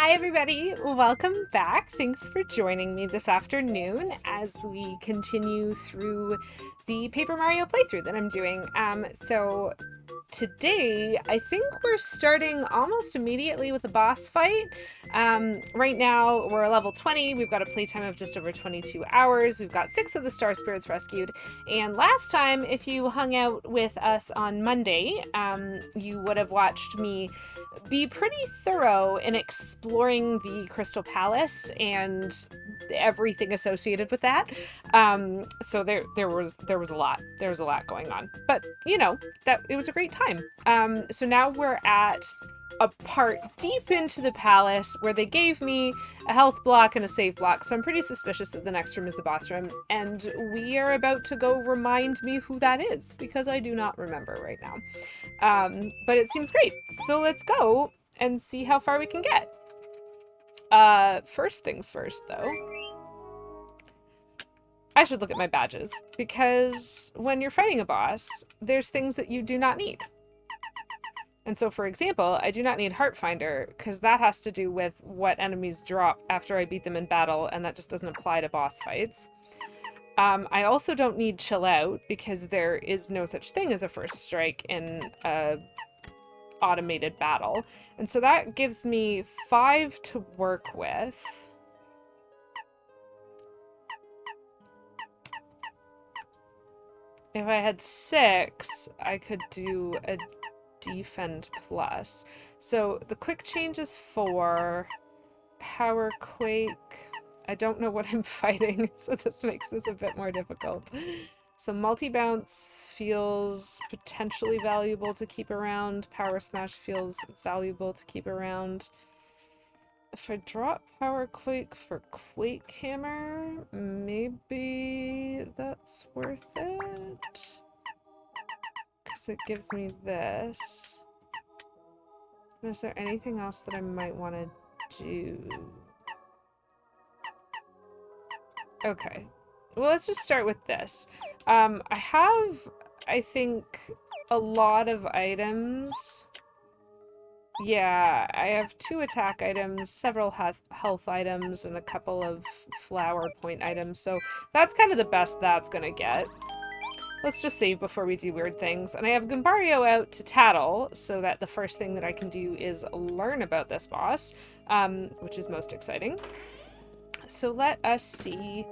Hi everybody, welcome back. Thanks for joining me this afternoon as we continue through the Paper Mario playthrough that I'm doing. So today I think we're starting almost immediately with a boss fight. Right now we're level 20, we've got a playtime of just over 22 hours, we've got 6 of the Star Spirits rescued, and last time, if you hung out with us on Monday, you would have watched me be pretty thorough in exploring the Crystal Palace and everything associated with that. So there was a lot. There was a lot going on. But you know, that it was a great time. So now we're at a part deep into the palace where they gave me a health block and a save block, so I'm pretty suspicious that the next room is the boss room, and we are about to go remind me who that is, because I do not remember right now. But it seems great, so let's go and see how far we can get. First things first, though. I should look at my badges, because when you're fighting a boss, there's things that you do not need. And so, for example, I do not need Heart Finder, because that has to do with what enemies drop after I beat them in battle, and that just doesn't apply to boss fights. I also don't need Chill Out, because there is no such thing as a first strike in a automated battle. And so that gives me 5 to work with. If I had 6, I could do a Defend Plus. So the quick change is 4. Power Quake. I don't know what I'm fighting, so this makes this a bit more difficult. So multi-bounce feels potentially valuable to keep around. Power Smash feels valuable to keep around. If I drop Power Quake for Quake Hammer, maybe that's worth it. Because it gives me this. Is there anything else that I might want to do? Okay. Well, let's just start with this. I have, I think, a lot of items. Yeah, I have 2 attack items, several health items, and a couple of flower point items, so that's kind of the best that's gonna get. Let's just save before we do weird things. And I have Gumbario out to tattle, so that the first thing that I can do is learn about this boss, which is most exciting. So let us see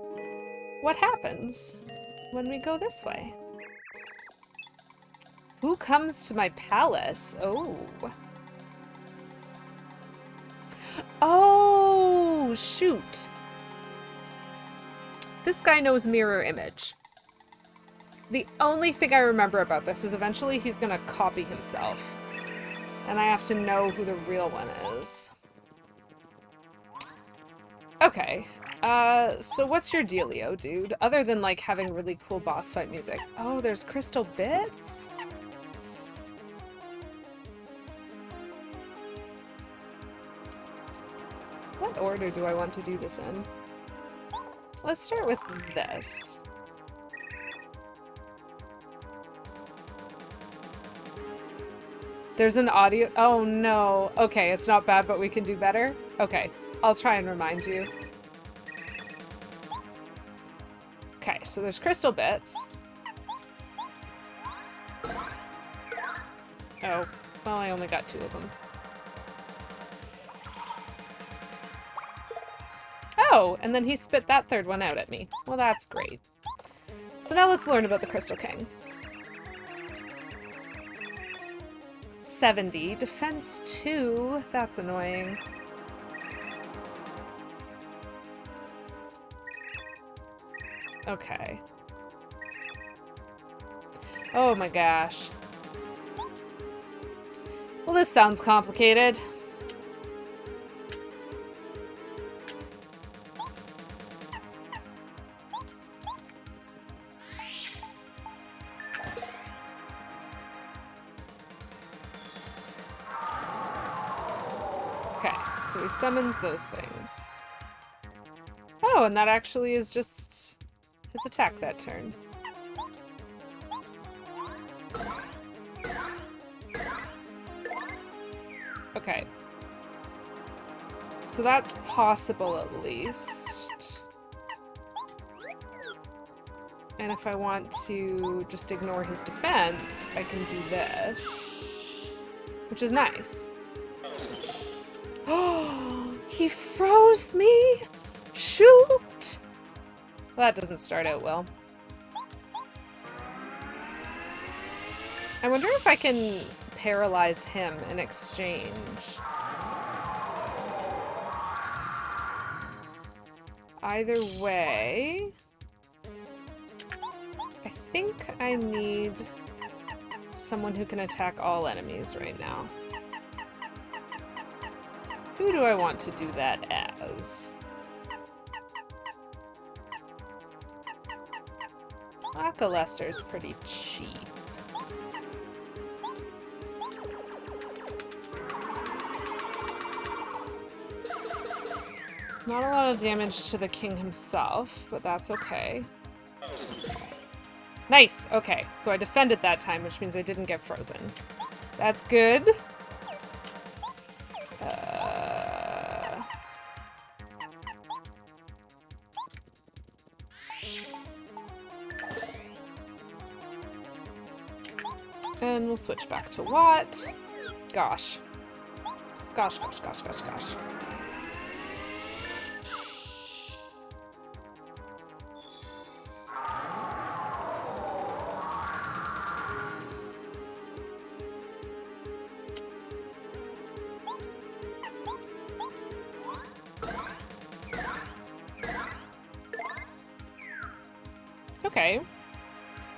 what happens when we go this way. Who comes to my palace? Oh. Oh, shoot. This guy knows Mirror Image. The only thing I remember about this is eventually he's gonna copy himself. And I have to know who the real one is. Okay. So what's your dealio, dude? Other than, like, having really cool boss fight music. Oh, there's crystal bits? What order do I want to do this in? Let's start with this. There's an audio. Oh no. Okay, it's not bad, but we can do better. Okay, I'll try and remind you. Okay, so there's crystal bits. Oh, well, I only got 2 of them. Oh, and then he spit that 3rd one out at me. Well, that's great. So now let's learn about the Crystal King. 70. Defense 2. That's annoying. Okay. Oh my gosh. Well, this sounds complicated. Okay, so he summons those things. Oh, and that actually is just his attack that turn. Okay. So that's possible at least. And if I want to just ignore his defense, I can do this. Which is nice. Oh, he froze me! Shoot! Well, that doesn't start out well. I wonder if I can paralyze him in exchange. Either way, I think I need someone who can attack all enemies right now. Who do I want to do that as? Lester's pretty cheap. Not a lot of damage to the king himself, but that's okay. Nice! Okay, so I defended that time, which means I didn't get frozen. That's good. And we'll switch back to Watt. Gosh. Gosh, gosh, gosh, gosh, gosh. Okay.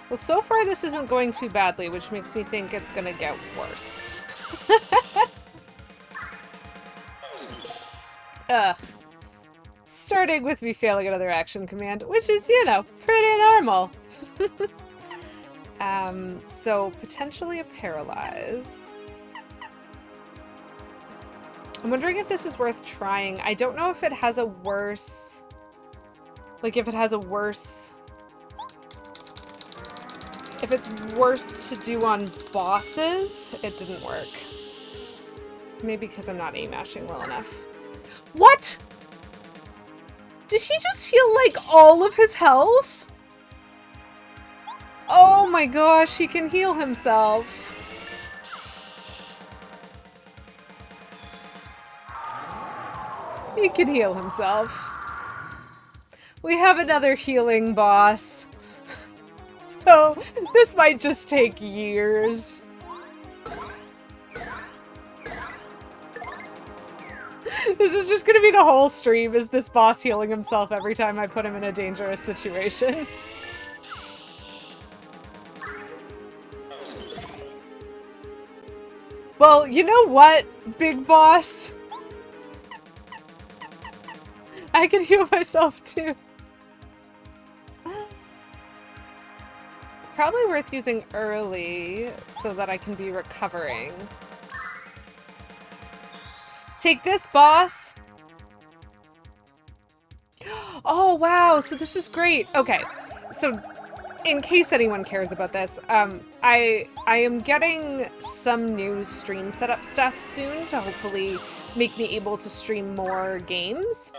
Well, so far this isn't going too badly, which makes me think it's gonna get worse. Ugh. Starting with me failing another action command, which is, you know, pretty normal. So potentially a paralyze. I'm wondering if this is worth trying. I don't know if it has a worse... Like, if it has a worse... If it's worse to do on bosses, it didn't work. Maybe because I'm not aim mashing well enough. What? Did he just heal, like, all of his health? Oh my gosh, he can heal himself. He can heal himself. We have another healing boss. So, this might just take years. This is just gonna be the whole stream, is this boss healing himself every time I put him in a dangerous situation. Well, you know what, big boss? I can heal myself too. Probably worth using early so that I can be recovering. Take this, boss! Oh, wow, so this is great. Okay, so in case anyone cares about this, I am getting some new stream setup stuff soon to hopefully make me able to stream more games.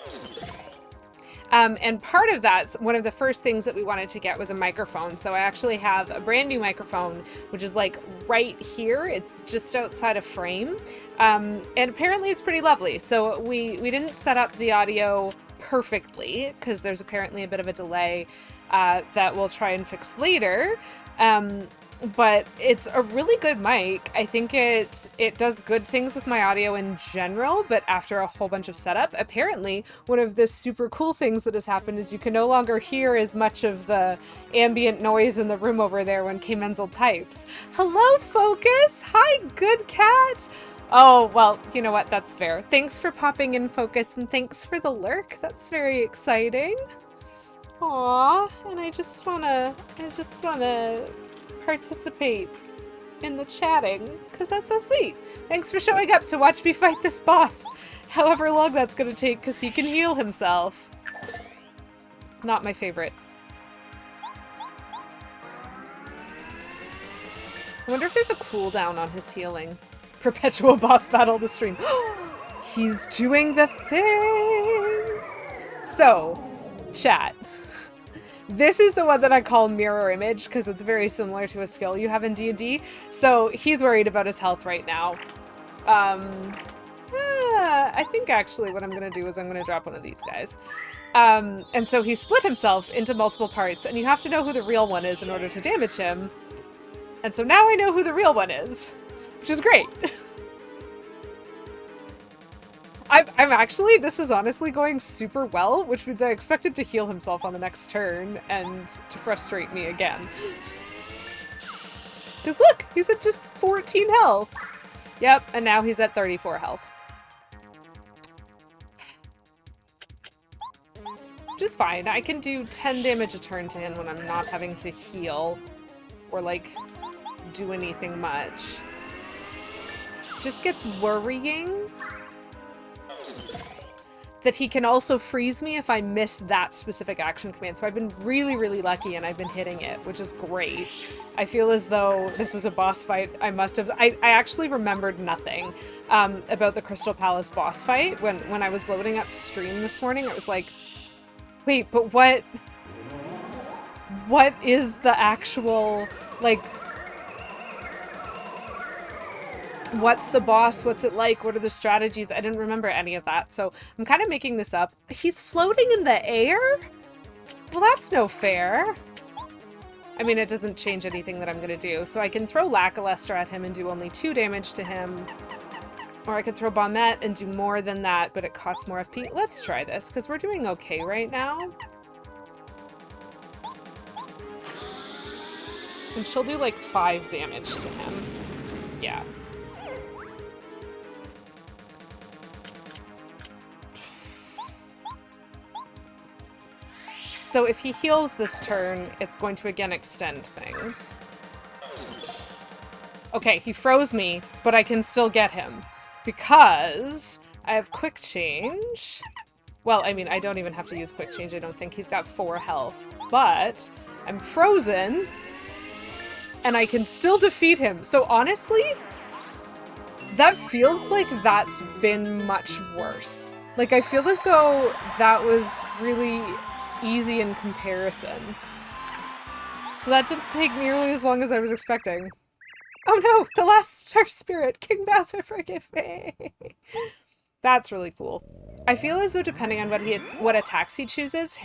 And part of that, one of the first things that we wanted to get was a microphone. So I actually have a brand new microphone, which is like right here. It's just outside of frame. And apparently it's pretty lovely. So we didn't set up the audio perfectly because there's apparently a bit of a delay that we'll try and fix later. But it's a really good mic. I think it does good things with my audio in general, but after a whole bunch of setup, apparently one of the super cool things that has happened is you can no longer hear as much of the ambient noise in the room over there when K Menzel types. Hello, Focus! Hi, good cat! Oh, well, you know what? That's fair. Thanks for popping in, Focus, and thanks for the lurk. That's very exciting. Aww, and I just wanna participate in the chatting, because that's so sweet. Thanks for showing up to watch me fight this boss, however long that's gonna take, because he can heal himself. Not my favorite. I wonder if there's a cooldown on his healing. Perpetual boss battle the stream. He's doing the thing! So, chat. This is the one that I call mirror image because it's very similar to a skill you have in D&D. So he's worried about his health right now. I think actually what I'm going to do is I'm going to drop one of these guys. And so he split himself into multiple parts, and you have to know who the real one is in order to damage him. And so now I know who the real one is, which is great. I'm actually, this is honestly going super well, which means I expect him to heal himself on the next turn and to frustrate me again. Because look, he's at just 14 health. Yep, and now he's at 34 health. Which is fine. I can do 10 damage a turn to him when I'm not having to heal or, like, do anything much. Just gets worrying that he can also freeze me if I miss that specific action command. So I've been really, really lucky and I've been hitting it, which is great. I feel as though this is a boss fight. I actually remembered nothing about the Crystal Palace boss fight. When I was loading up stream this morning, it was like, wait, but what is the actual, like, what's the boss? What's it like? What are the strategies? I didn't remember any of that, so I'm kind of making this up. He's floating in the air? Well, that's no fair. I mean, it doesn't change anything that I'm going to do. So I can throw Lackluster at him and do only 2 damage to him. Or I could throw Bombette and do more than that, but it costs more FP. Let's try this, because we're doing okay right now. And she'll do like 5 damage to him. Yeah. So if he heals this turn, it's going to again extend things. Okay, he froze me, but I can still get him. Because I have quick change. Well, I mean, I don't even have to use quick change, I don't think. He's got 4 health. But I'm frozen, and I can still defeat him. So honestly, that feels like that's been much worse. Like, I feel as though that was really easy in comparison. So that didn't take nearly as long as I was expecting. Oh no, the last star spirit! King Bowser, forgive me! That's really cool. I feel as though depending on what attacks he chooses,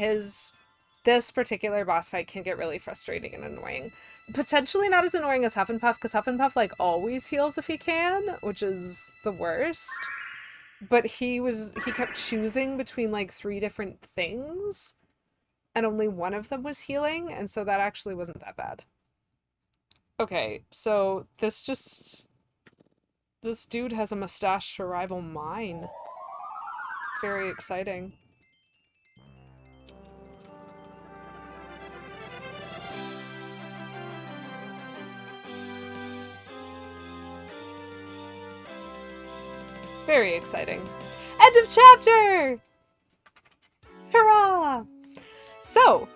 this particular boss fight can get really frustrating and annoying. Potentially not as annoying as Huff and Puff, because Huff and Puff, like, always heals if he can, which is the worst. But he kept choosing between, like, 3 different things, and only one of them was healing, and so that actually wasn't that bad. Okay, so this dude has a mustache to rival mine. Very exciting. Very exciting. End of chapter! Hurrah! So,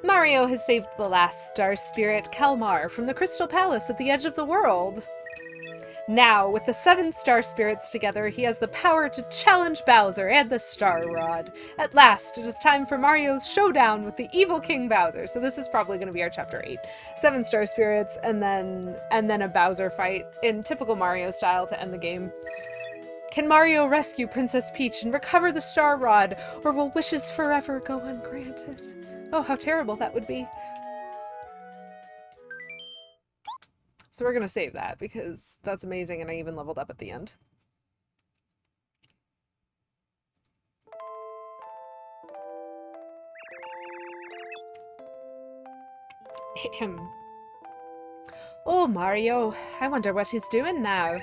Mario has saved the last star spirit, Kalmar, from the Crystal Palace at the edge of the world. Now, with the 7 star spirits together, he has the power to challenge Bowser and the Star Rod. At last, it is time for Mario's showdown with the evil King Bowser. So this is probably going to be our chapter 8. 7 star spirits, and then a Bowser fight in typical Mario style to end the game. Can Mario rescue Princess Peach and recover the Star Rod, or will wishes forever go ungranted? Oh, how terrible that would be. So we're gonna save that, because that's amazing, and I even leveled up at the end. Oh, Mario, I wonder what he's doing now.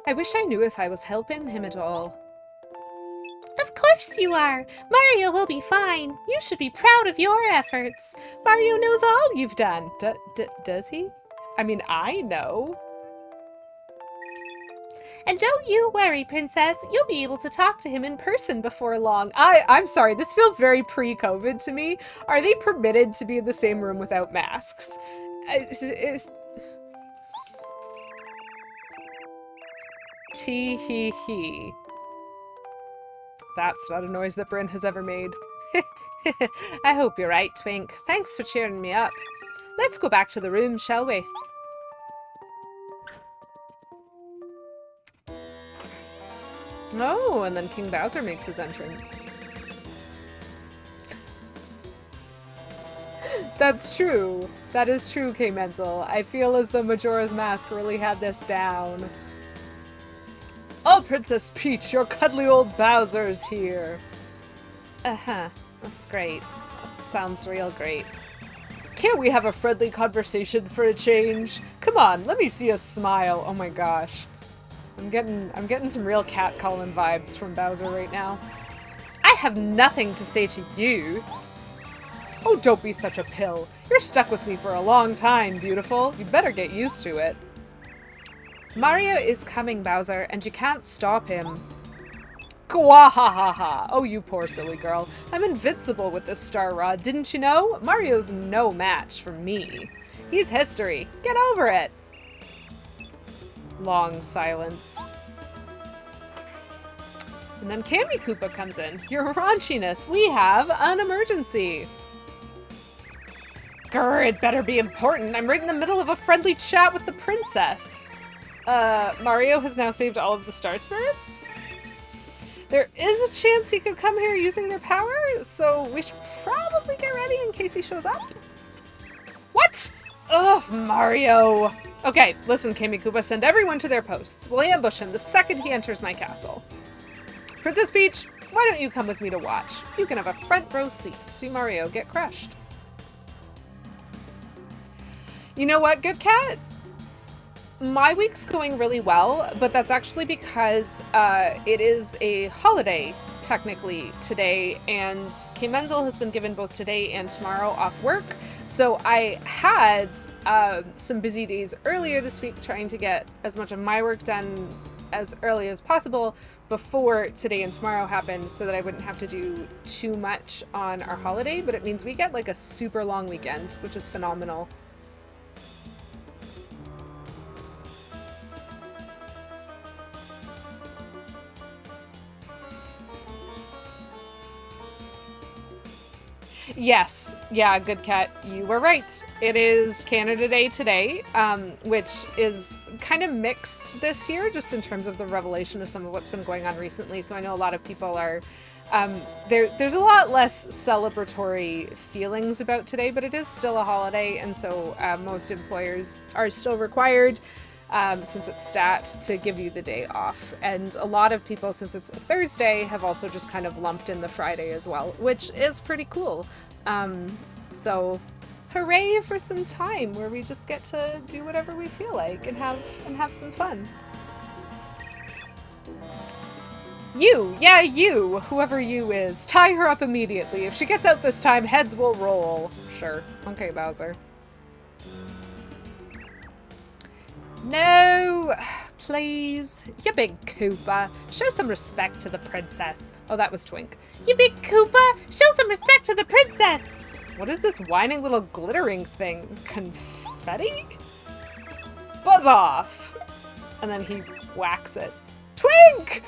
I wish I knew if I was helping him at all. Of course you are! Mario will be fine. You should be proud of your efforts. Mario knows all you've done. Does he? I mean, I know. And don't you worry, Princess. You'll be able to talk to him in person before long. I'm sorry, this feels very pre-COVID to me. Are they permitted to be in the same room without masks? Tee hee hee. That's not a noise that Bryn has ever made. I hope you're right, Twink. Thanks for cheering me up. Let's go back to the room, shall we? Oh, and then King Bowser makes his entrance. That's true. That is true, King Menzel. I feel as though Majora's Mask really had this down. Oh, Princess Peach, your cuddly old Bowser's here. Uh-huh. That's great. That sounds real great. Can't we have a friendly conversation for a change? Come on, let me see a smile. Oh my gosh. I'm getting some real catcalling vibes from Bowser right now. I have nothing to say to you. Oh, don't be such a pill. You're stuck with me for a long time, beautiful. You better get used to it. Mario is coming, Bowser, and you can't stop him. Gwahahaha! Oh, you poor silly girl. I'm invincible with this Star Rod, didn't you know? Mario's no match for me. He's history. Get over it! Long silence. And then Kammy Koopa comes in. Your raunchiness, we have an emergency. Grr, it better be important. I'm right in the middle of a friendly chat with the princess. Mario has now saved all of the Star Spirits? There is a chance he could come here using their power, so we should probably get ready in case he shows up. What? Ugh, Mario. Okay, listen, Kammy Koopa, send everyone to their posts. We'll ambush him the second he enters my castle. Princess Peach, why don't you come with me to watch? You can have a front row seat to see Mario get crushed. You know what, Good Cat? My week's going really well, but that's actually because it is a holiday, technically, today, and King Menzel has been given both today and tomorrow off work, so I had some busy days earlier this week trying to get as much of my work done as early as possible before today and tomorrow happened so that I wouldn't have to do too much on our holiday, but it means we get like a super long weekend, which is phenomenal. Yes, yeah, Good Cat, you were right. It is Canada Day today, which is kind of mixed this year, just in terms of the revelation of some of what's been going on recently. So I know a lot of people are, there's a lot less celebratory feelings about today, but it is still a holiday, and so most employers are still required, since it's stat, to give you the day off. And a lot of people, since it's Thursday, have also just kind of lumped in the Friday as well, which is pretty cool. So hooray for some time where we just get to do whatever we feel like and have some fun. You, yeah, you, whoever you is, tie her up immediately. If she gets out this time, heads will roll. Sure. Okay, Bowser. No, please. You big Koopa. Show some respect to the princess. Oh, that was Twink. You big Koopa. Show some respect to the princess. What is this whining little glittering thing? Confetti? Buzz off. And then he whacks it. Twink!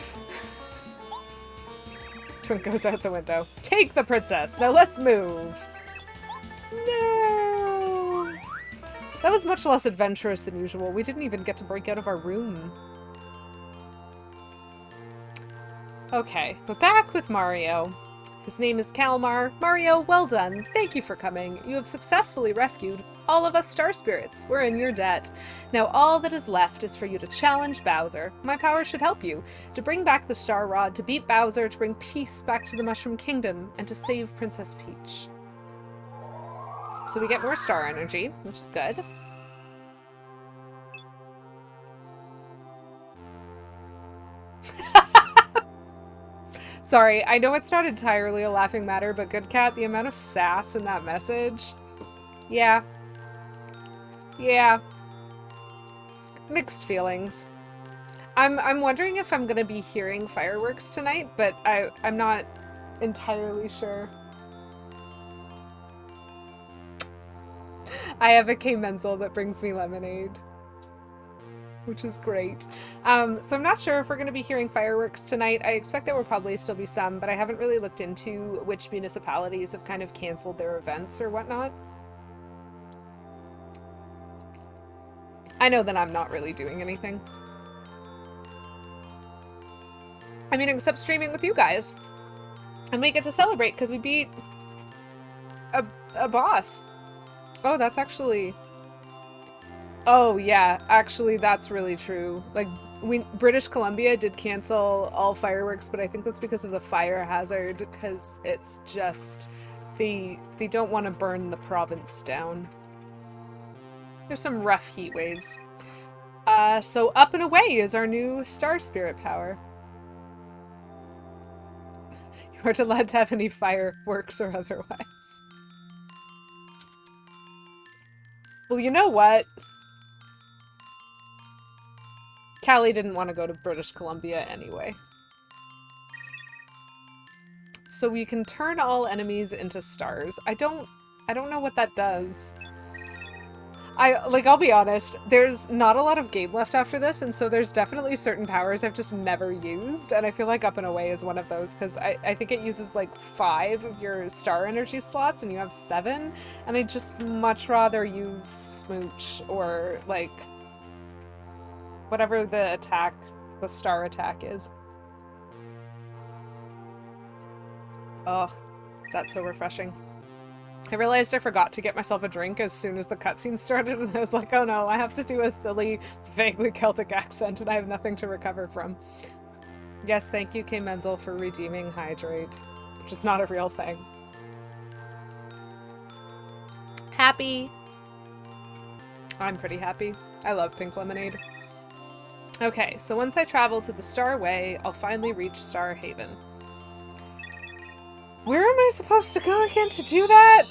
Twink goes out the window. Take the princess. Now let's move. No. That was much less adventurous than usual. We didn't even get to break out of our room. Okay, but back with Mario. His name is Kalmar. Mario, well done. Thank you for coming. You have successfully rescued all of us Star Spirits. We're in your debt. Now all that is left is for you to challenge Bowser. My power should help you. To bring back the Star Rod, to beat Bowser, to bring peace back to the Mushroom Kingdom, and to save Princess Peach. So we get more star energy, which is good. Sorry, I know it's not entirely a laughing matter, but Good Cat, the amount of sass in that message. Yeah. Yeah. Mixed feelings. I'm wondering if I'm gonna be hearing fireworks tonight, but I'm not entirely sure. I have a K Menzel that brings me lemonade. which is great. So I'm not sure if we're going to be hearing fireworks tonight. I expect there will probably still be some, but I haven't really looked into which municipalities have kind of canceled their events or whatnot. I know that I'm not really doing anything. I mean, except streaming with you guys. And we get to celebrate because we beat a boss. Oh, that's actually... Oh, yeah. Actually, that's really true. Like, British Columbia did cancel all fireworks, but I think that's because of the fire hazard, because it's just... They don't want to burn the province down. There's some rough heat waves. So Up and Away is our new Star Spirit power. You aren't allowed to have any fireworks or otherwise. Well, you know what? Callie didn't want to go to British Columbia anyway. So we can turn all enemies into stars. I don't know what that does. I'll be honest, there's not a lot of game left after this, and so there's definitely certain powers I've just never used, and I feel like Up and Away is one of those, because I think it uses like 5 of your star energy slots, and you have 7, and I'd just much rather use Smooch, or like, whatever the star attack is. Oh, that's so refreshing. I realized I forgot to get myself a drink as soon as the cutscene started, and I was like, oh no, I have to do a silly, vaguely Celtic accent, and I have nothing to recover from. Yes, thank you, K. Menzel, for redeeming Hydrate, which is not a real thing. Happy! I'm pretty happy. I love pink lemonade. Okay, so once I travel to the Star Way, I'll finally reach Star Haven. Where am I supposed to go again to do that?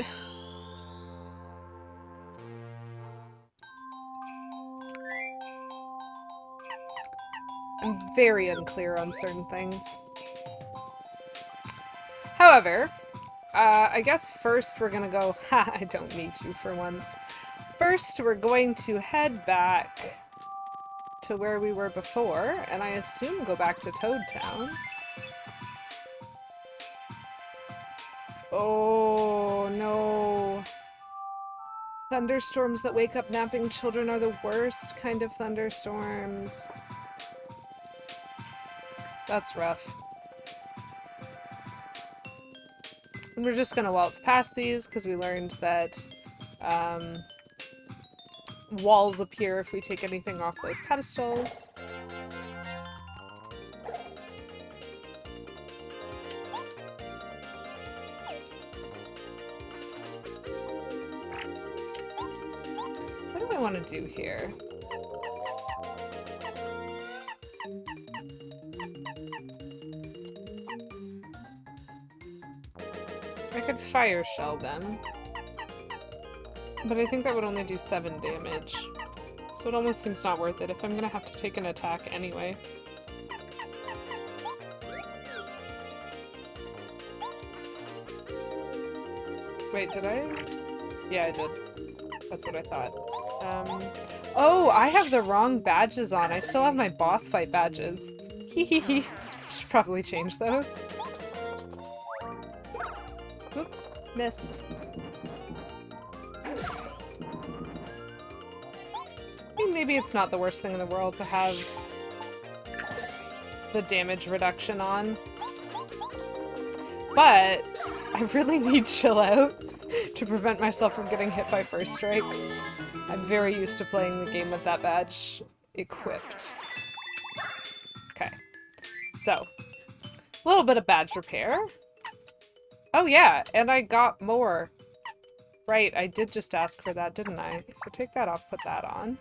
I'm very unclear on certain things. However, I guess first we're gonna go... Ha, I don't need you for once. First, we're going to head back to where we were before, and I assume go back to Toad Town. Oh, no. Thunderstorms that wake up napping children are the worst kind of thunderstorms. That's rough. And we're just gonna waltz past these because we learned that walls appear if we take anything off those pedestals. What do I want to do here? I could fire shell them, but I think that would only do 7 damage, so it almost seems not worth it if I'm gonna have to take an attack anyway. Wait, did I? Yeah, I did. That's what I thought. Oh, I have the wrong badges on. I still have my boss fight badges. Hehehe. Should probably change those. Oops, missed. I mean, maybe it's not the worst thing in the world to have the damage reduction on. But I really need Chill Out to prevent myself from getting hit by first strikes. I'm very used to playing the game with that badge equipped. Okay. So, a little bit of badge repair. Oh yeah, and I got more. Right, I did just ask for that, didn't I? So take that off, put that on.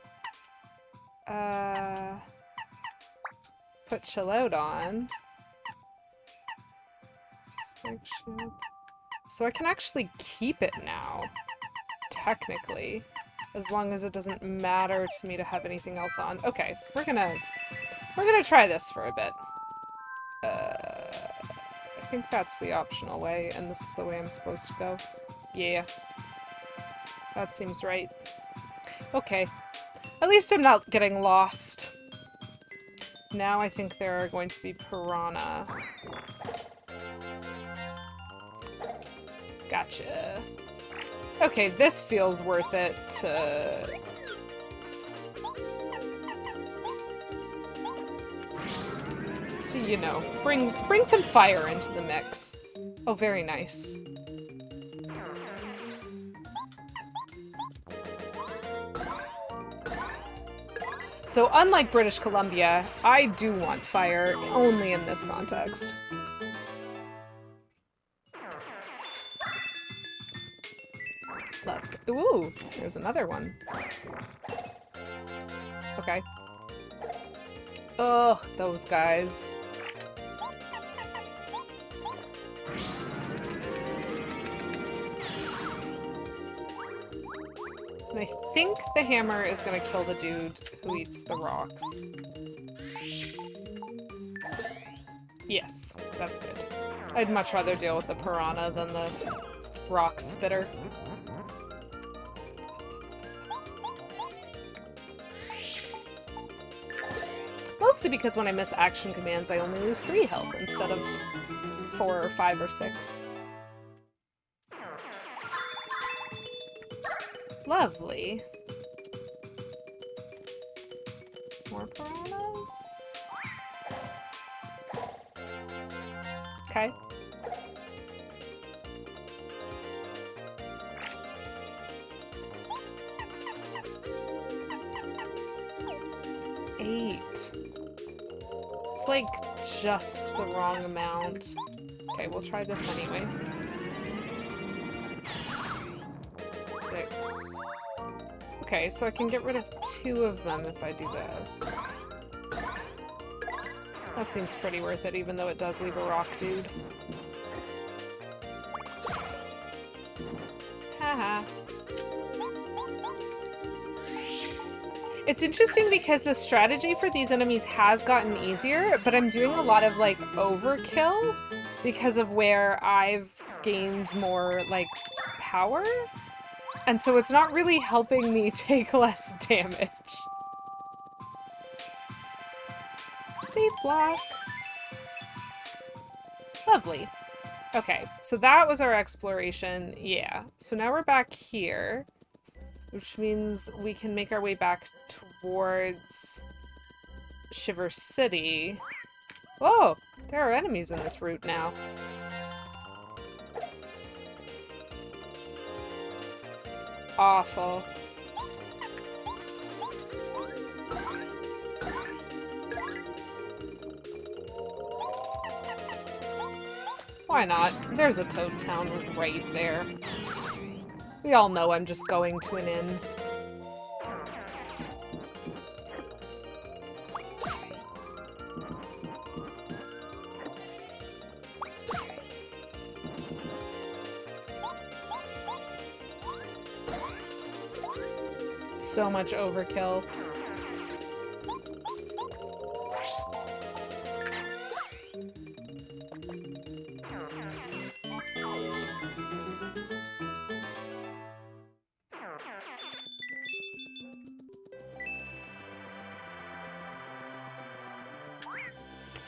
Put Chill Out on. Spike Shield. So I can actually keep it now, technically, as long as it doesn't matter to me to have anything else on. Okay, we're gonna try this for a bit. I think that's the optional way, and this is the way I'm supposed to go. Yeah. That seems right. Okay. At least I'm not getting lost. now I think there are going to be piranha. Gotcha. Okay, this feels worth it to... So, you know, bring some fire into the mix. Oh, very nice. So, unlike British Columbia, I do want fire only in this context. Love. Ooh, there's another one. Okay. Ugh, those guys. And I think the hammer is gonna kill the dude who eats the rocks. Yes, that's good. I'd much rather deal with the piranha than the rock spitter. Mostly because when I miss action commands, I only lose 3 health instead of 4 or 5 or 6. Lovely. More piranhas? Okay. It's like just the wrong amount. Okay, we'll try this anyway. 6. Okay, so I can get rid of 2 of them if I do this. That seems pretty worth it, even though it does leave a rock dude. Haha. It's interesting because the strategy for these enemies has gotten easier, but I'm doing a lot of, like, overkill because of where I've gained more, like, power. And so it's not really helping me take less damage. Save block. Lovely. Okay, so that was our exploration. Yeah. So now we're back here, which means we can make our way back towards Shiver City. Whoa! There are enemies in this route now. Awful. Why not? There's a Toad Town right there. We all know I'm just going to an inn. So much overkill.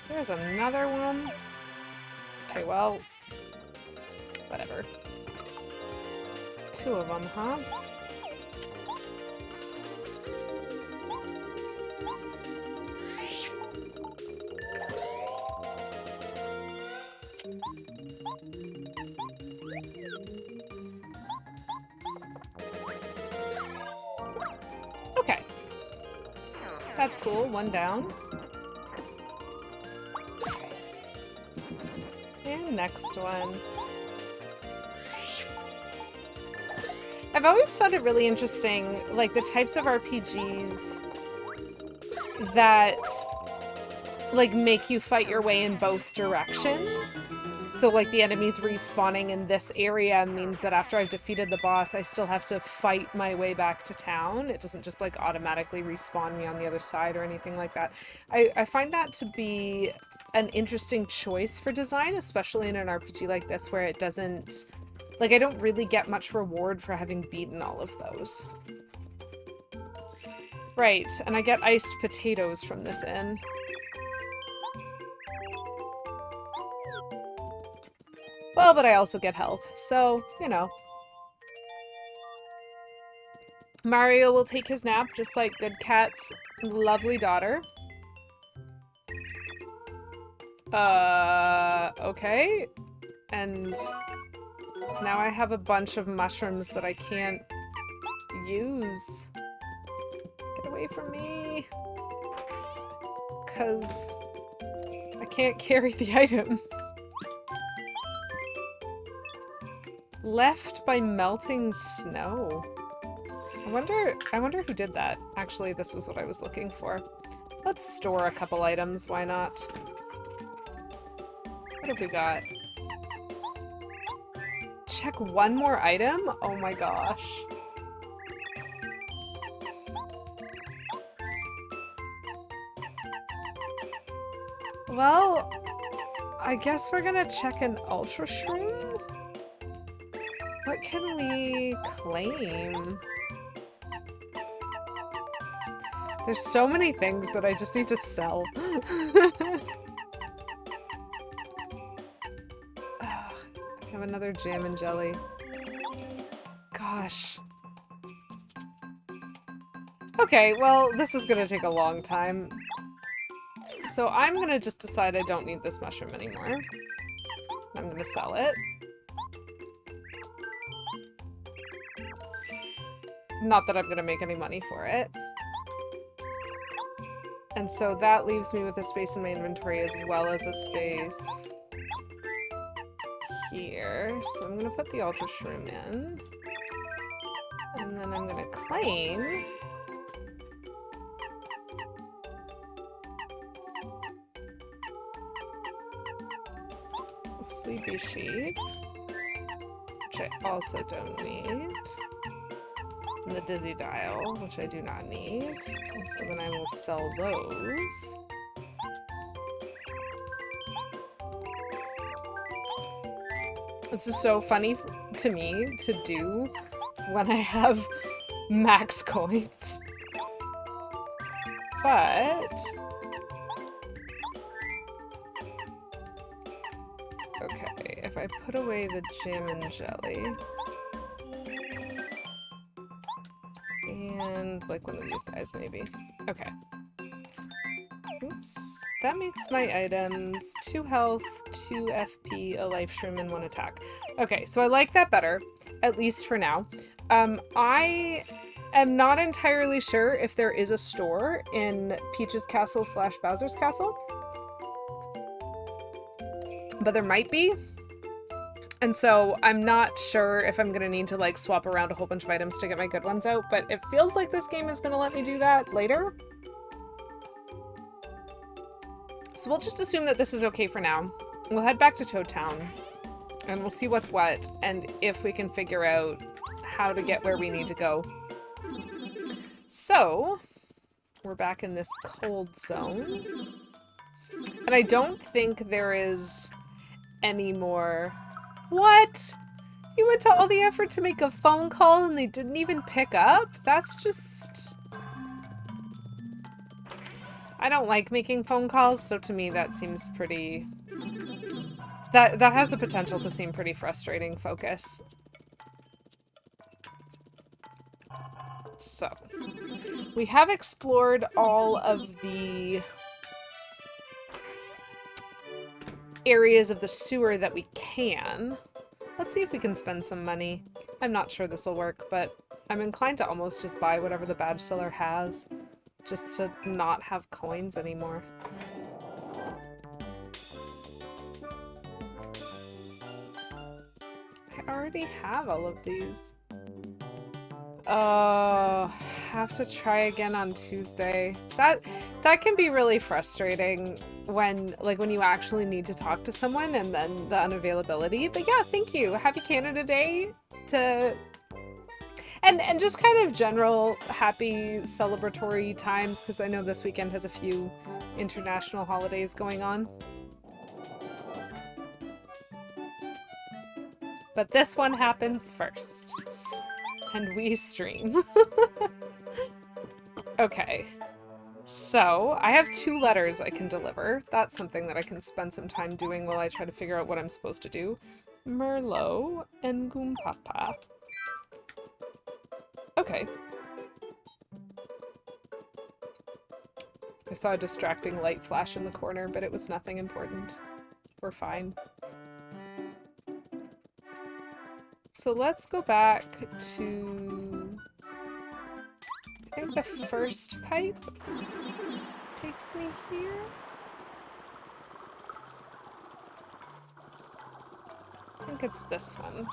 There's another one. Okay, well, whatever. 2 of them, huh? Okay. That's cool. 1 down. And next one. I've always found it really interesting, like, the types of RPGs that, like, make you fight your way in both directions. So, like, the enemies respawning in this area means that after I've defeated the boss, I still have to fight my way back to town. It doesn't just, like, automatically respawn me on the other side or anything like that. I find that to be an interesting choice for design, especially in an RPG like this, where it doesn't... Like, I don't really get much reward for having beaten all of those. Right, and I get iced potatoes from this inn. Well, but I also get health, so, you know. Mario will take his nap, just like Good Cat's lovely daughter. Okay. And now I have a bunch of mushrooms that I can't use. Get away from me. Because I can't carry the items. Left by melting snow. I wonder who did that. Actually, this was what I was looking for. Let's store a couple items, why not? What have we got? Check one more item? Oh my gosh. Well, I guess we're gonna check an Ultra Shroom? What can we claim? There's so many things that I just need to sell. I have another jam and jelly. Gosh. Okay, well, this is gonna take a long time. So I'm gonna just decide I don't need this mushroom anymore. I'm gonna sell it. Not that I'm gonna make any money for it. And so that leaves me with a space in my inventory as well as a space here. So I'm gonna put the Ultra Shroom in. And then I'm gonna claim Sleepy Sheep, which I also don't need. And the Dizzy Dial, which I do not need. And so then I will sell those. This is so funny to me to do when I have max coins. But okay, if I put away the jam and jelly and like one of these guys maybe. Okay. Oops. That makes my items 2 health, 2 FP, a life shroom, and 1 attack. Okay, so I like that better, at least for now. I am not entirely sure if there is a store in Peach's Castle / Bowser's Castle, but there might be. And so I'm not sure if I'm gonna need to like swap around a whole bunch of items to get my good ones out, but it feels like this game is gonna let me do that later. So we'll just assume that this is okay for now. We'll head back to Toad Town and we'll see what's what and if we can figure out how to get where we need to go. So we're back in this cold zone. And I don't think there is any more. What? You went to all the effort to make a phone call and they didn't even pick up? That's just... I don't like making phone calls, so to me that seems pretty... That has the potential to seem pretty frustrating, Focus. So, we have explored all of the areas of the sewer that we can. Let's see if we can spend some money. I'm not sure this will work, but I'm inclined to almost just buy whatever the badge seller has, just to not have coins anymore. I already have all of these. Oh, have to try again on Tuesday. That can be really frustrating when you actually need to talk to someone and then the unavailability. But yeah, thank you. Happy Canada Day to and just kind of general happy celebratory times, because I know this weekend has a few international holidays going on. But this one happens first. And we stream. Okay. So, I have 2 letters I can deliver. That's something that I can spend some time doing while I try to figure out what I'm supposed to do. Merlot, and Goompapa. Okay. I saw a distracting light flash in the corner, but it was nothing important. We're fine. So let's go back to... I think the first pipe takes me here. I think it's this one.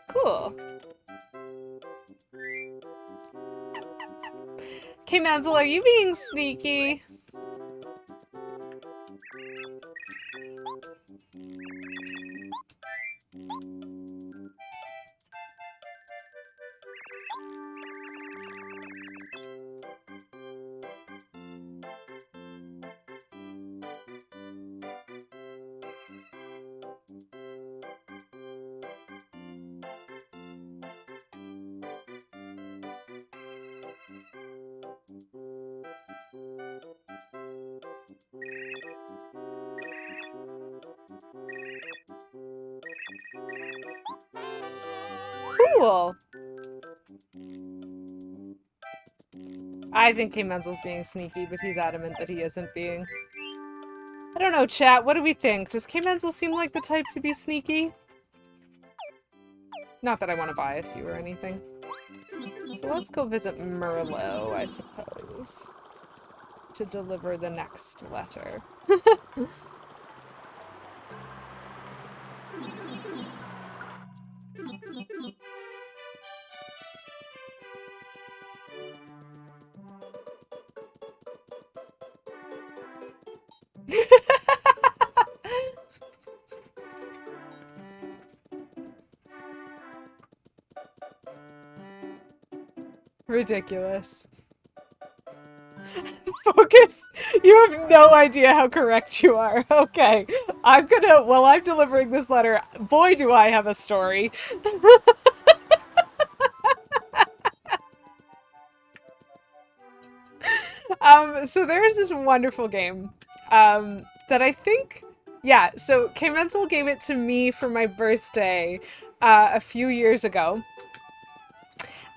Cool. Okay, Mansell, are you being sneaky? Cool. I think K. Menzel's being sneaky, but he's adamant that he isn't being. I don't know, chat. What do we think? Does K. Menzel seem like the type to be sneaky? Not that I want to bias you or anything. So let's go visit Merlot, I suppose, to deliver the next letter. Ridiculous. Focus! You have no idea how correct you are. Okay. While I'm delivering this letter, boy do I have a story. So there's this wonderful game, that I think, yeah, so K. Menzel gave it to me for my birthday, a few years ago.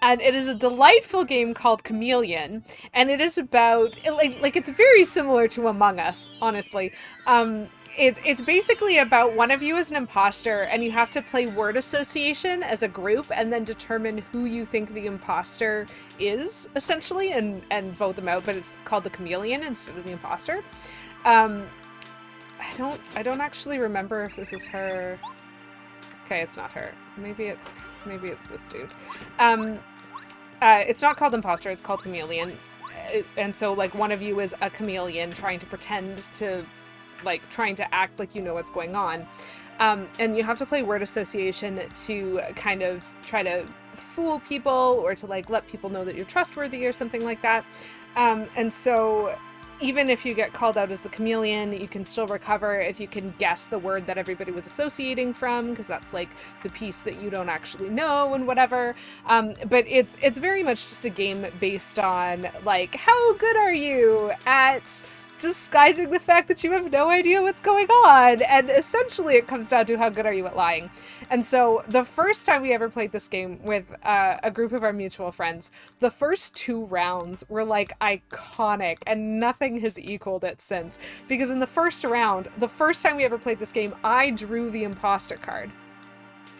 And it is a delightful game called Chameleon, and it is about, like it's very similar to Among Us, honestly. It's basically about one of you is an imposter, and you have to play word association as a group, and then determine who you think the imposter is, essentially, and vote them out. But it's called the Chameleon instead of the imposter. I don't actually remember if this is her. Okay, it's not her. Maybe it's this dude. It's not called imposter, it's called chameleon. And so, like, one of you is a chameleon trying to pretend to, like, trying to act like you know what's going on. And you have to play word association to kind of try to fool people or to, like, let people know that you're trustworthy or something like that. And so even if you get called out as the chameleon, you can still recover if you can guess the word that everybody was associating from, because that's like the piece that you don't actually know and whatever. But it's very much just a game based on, like, how good are you at disguising the fact that you have no idea what's going on, and essentially it comes down to how good are you at lying. And so the first time we ever played this game with a group of our mutual friends, the first 2 rounds were like iconic, and nothing has equaled it since, because in the first round, the first time we ever played this game, I drew the imposter card.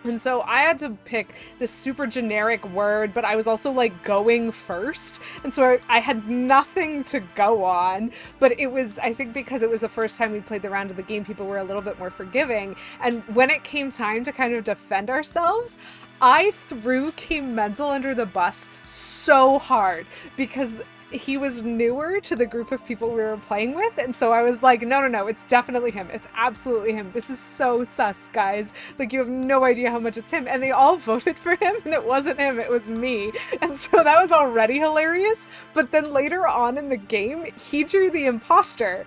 And so I had to pick this super generic word, but I was also, like, going first. And so I had nothing to go on. But it was, I think because it was the first time we played the round of the game, people were a little bit more forgiving. And when it came time to kind of defend ourselves, I threw K. Menzel under the bus so hard because he was newer to the group of people we were playing with, and so I was like, no, it's definitely him. It's absolutely him. This is so sus, guys. Like, you have no idea how much it's him. And they all voted for him, and it wasn't him, it was me. And so that was already hilarious. But then later on in the game, he drew the imposter.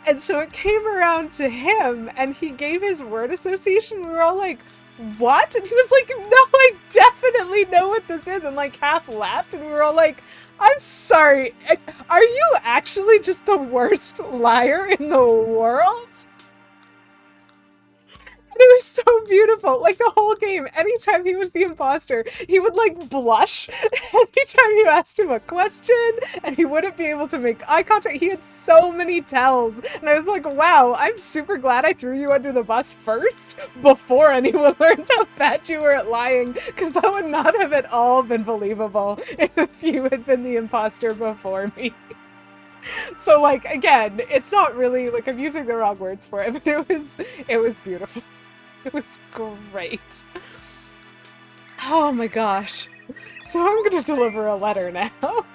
And so it came around to him, and he gave his word association. We were all like, what? And he was like, no, I definitely know what this is, and like half laughed, and we were all like, I'm sorry, are you actually just the worst liar in the world? beautiful. Like the whole game, anytime he was the imposter, he would like blush anytime you asked him a question, and he wouldn't be able to make eye contact. He had so many tells, and I was like, wow, I'm super glad I threw you under the bus first before anyone learned how bad you were at lying, because that would not have at all been believable if you had been the imposter before me. So like, again, it's not really like, I'm using the wrong words for it, but it was beautiful. It was great. Oh my gosh. So I'm gonna deliver a letter now.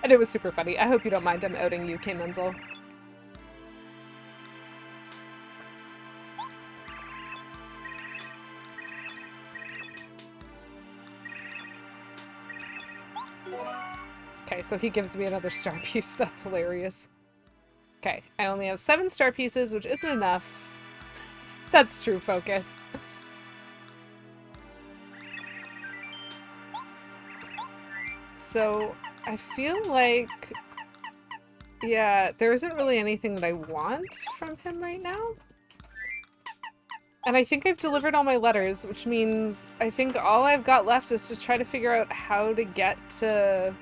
And it was super funny. I hope you don't mind I'm outing you, K. Menzel. Okay, so he gives me another star piece. That's hilarious. Okay, I only have 7 star pieces, which isn't enough. That's true focus. So I feel like, yeah, there isn't really anything that I want from him right now. And I think I've delivered all my letters, which means I think all I've got left is to try to figure out how to get to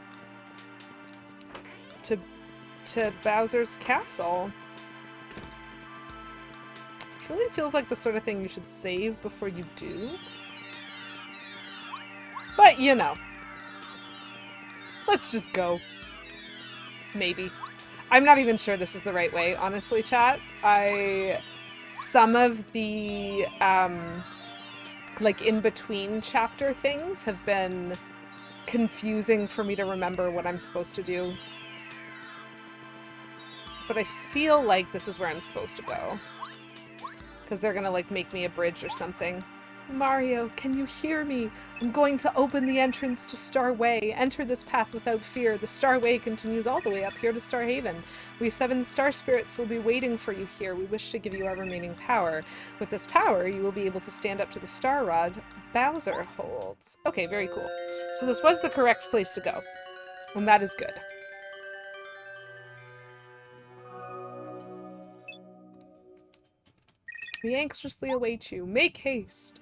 Bowser's castle. Which really feels like the sort of thing you should save before you do. But, you know. Let's just go. Maybe. I'm not even sure this is the right way, honestly, chat. Some of the, like, in-between chapter things have been confusing for me to remember what I'm supposed to do. But I feel like this is where I'm supposed to go. Because they're gonna, like, make me a bridge or something. Mario, can you hear me? I'm going to open the entrance to Star Way. Enter this path without fear. The Star Way continues all the way up here to Star Haven. We 7 star spirits will be waiting for you here. We wish to give you our remaining power. With this power, you will be able to stand up to the star rod Bowser holds. Okay, very cool. So this was the correct place to go. And that is good. We anxiously await you. Make haste.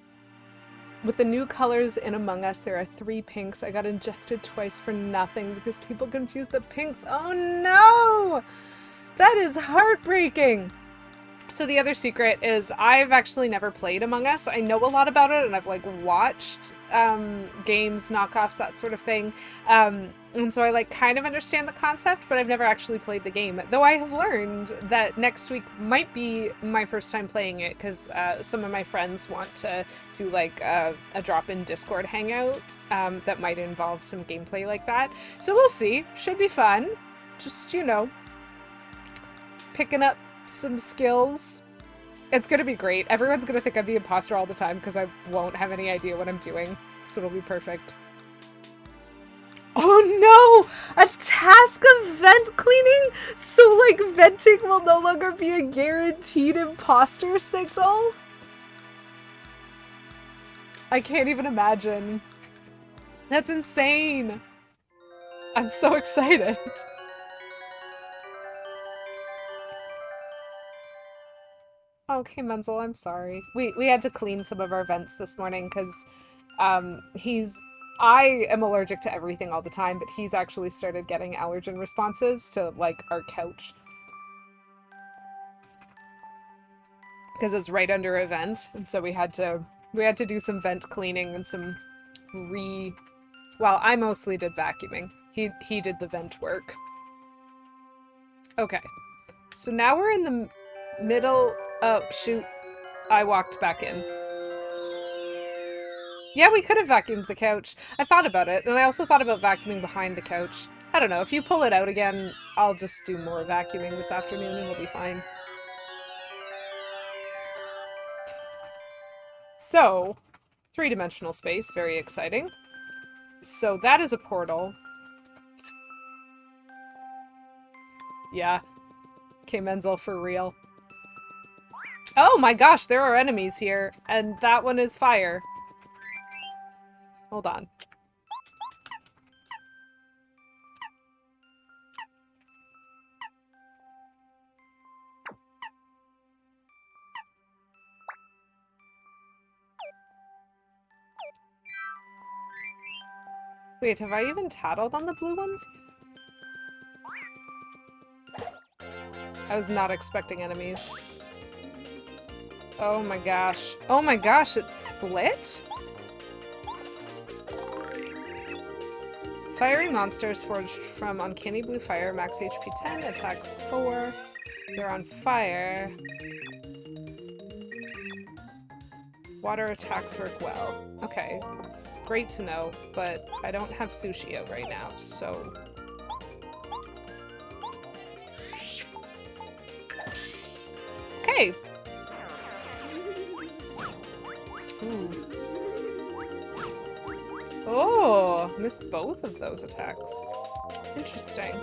With the new colors in Among Us, there are 3 pinks. I got injected twice for nothing because people confuse the pinks. Oh no! That is heartbreaking! So the other secret is I've actually never played Among Us. I know a lot about it, and I've like watched games, knockoffs, that sort of thing. And so I like kind of understand the concept, but I've never actually played the game. Though I have learned that next week might be my first time playing it because some of my friends want to do like a drop-in Discord hangout that might involve some gameplay like that. So we'll see. Should be fun. Just, you know, picking up some skills. It's gonna be great. Everyone's gonna think I'm the imposter all the time because I won't have any idea what I'm doing. So it'll be perfect. Oh no! A task of vent cleaning? So like venting will no longer be a guaranteed imposter signal? I can't even imagine. That's insane. I'm so excited. Okay, Menzel, I'm sorry. We had to clean some of our vents this morning because I am allergic to everything all the time, but he's actually started getting allergen responses to like our couch. Because it's right under a vent, and so we had to do some vent cleaning and some well, I mostly did vacuuming. He did the vent work. Okay. So now we're in the middle. Oh, shoot. I walked back in. Yeah, we could have vacuumed the couch. I thought about it, and I also thought about vacuuming behind the couch. I don't know, if you pull it out again, I'll just do more vacuuming this afternoon and it'll be fine. So, 3-dimensional space, very exciting. So that is a portal. Yeah. K. Menzel for real. Oh my gosh, there are enemies here, and that one is fire. Hold on. Wait, have I even tattled on the blue ones? I was not expecting enemies. Oh my gosh. Oh my gosh, it's split? Fiery monsters forged from uncanny blue fire, max HP 10, attack 4. They're on fire. Water attacks work well. Okay, it's great to know, but I don't have sushi out right now, so... Okay! Ooh. Oh! Missed both of those attacks. Interesting.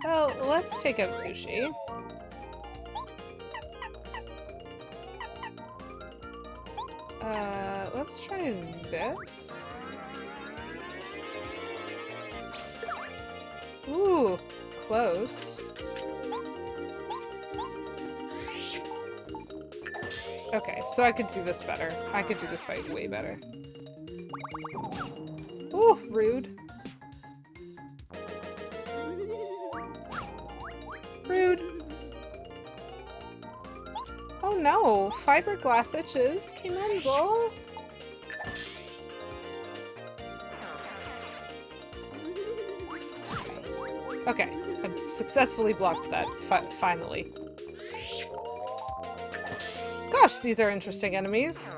Well, let's take out sushi. Let's try this. Ooh, close. Okay, so I could do this better. I could do this fight way better. Ooh, rude. Rude. Oh no, fiberglass itches. Kimenzel. Okay, I successfully blocked that, finally. Gosh, these are interesting enemies.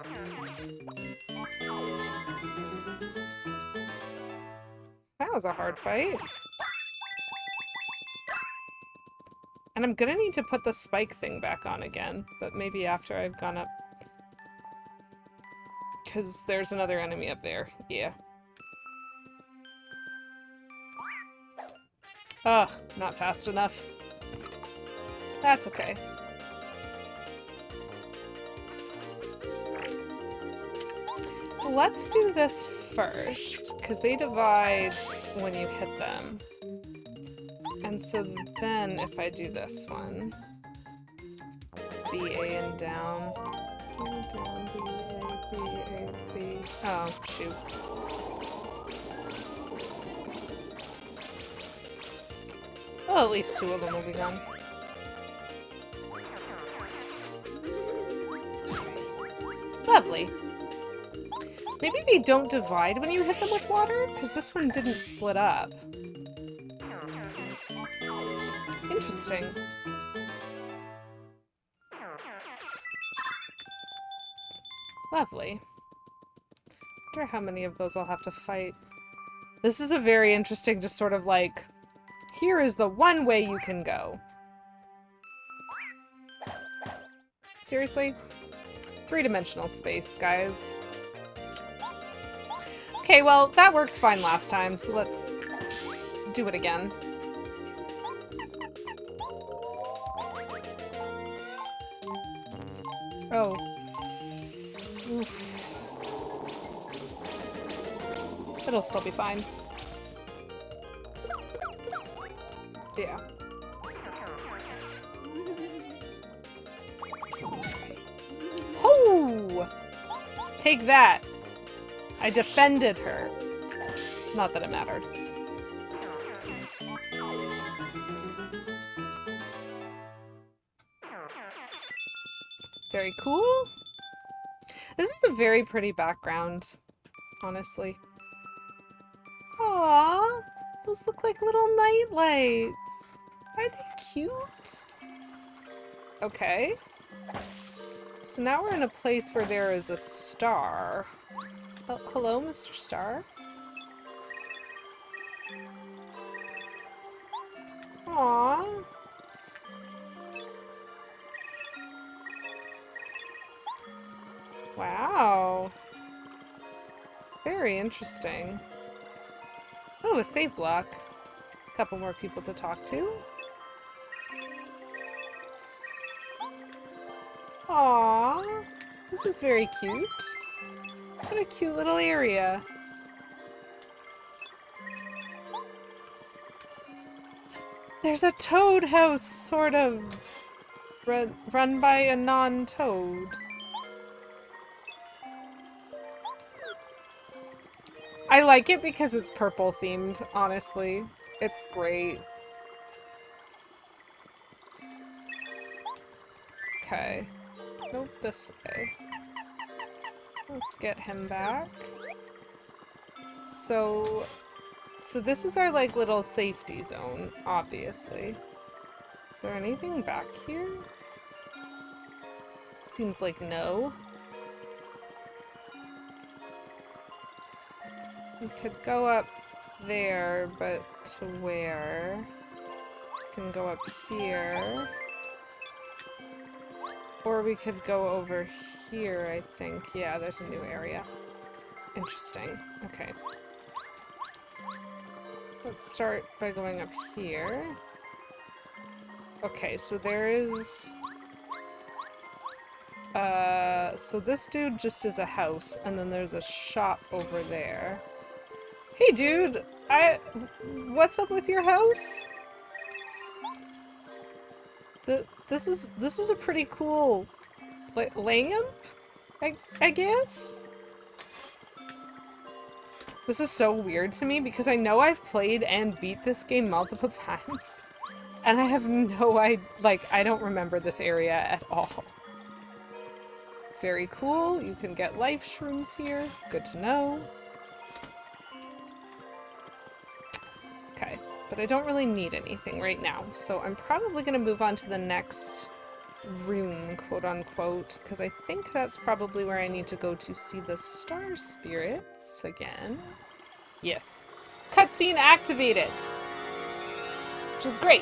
That was a hard fight. And I'm gonna need to put the spike thing back on again, but maybe after I've gone up. Because there's another enemy up there. Yeah. Ugh, not fast enough. That's okay. Let's do this first, because they divide when you hit them. And so then, if I do this one, B, A, and down. Down, B, A, B. Oh, shoot. Well, at least 2 of them will be gone. Lovely. Maybe they don't divide when you hit them with water, because this one didn't split up. Interesting. Lovely. I wonder how many of those I'll have to fight. This is a very interesting, just sort of like, here is the one way you can go. Seriously? 3-dimensional space, guys. Okay, well, that worked fine last time, so let's do it again. Oh. Oof. It'll still be fine. Yeah. Oh! Take that! I defended her. Not that it mattered. Very cool. This is a very pretty background, honestly. Aww, those look like little night lights. Are they cute? Okay. So now we're in a place where there is a star. Oh, hello, Mr. Star. Aww. Wow. Very interesting. Oh, a save block. A couple more people to talk to. Aww. This is very cute. What a cute little area. There's a toad house, sort of. Run by a non-toad. I like it because it's purple themed, honestly. It's great. Okay. Nope, this way. Let's get him back. So this is our, like, little safety zone, obviously. Is there anything back here? Seems like no. We could go up there, but to where? We can go up here. Or we could go over here, I think. Yeah, there's a new area. Interesting. Okay. Let's start by going up here. Okay, so there is... so this dude just is a house, and then there's a shop over there. Hey, dude! What's up with your house? This is a pretty cool... like, lamp? I guess? This is so weird to me because I know I've played and beat this game multiple times. And I have no idea, like, I don't remember this area at all. Very cool. You can get life shrooms here. Good to know. Okay, but I don't really need anything right now. So I'm probably going to move on to the next room, quote unquote, because I think that's probably where I need to go to see the star spirits again. Yes. Cutscene activated! Which is great.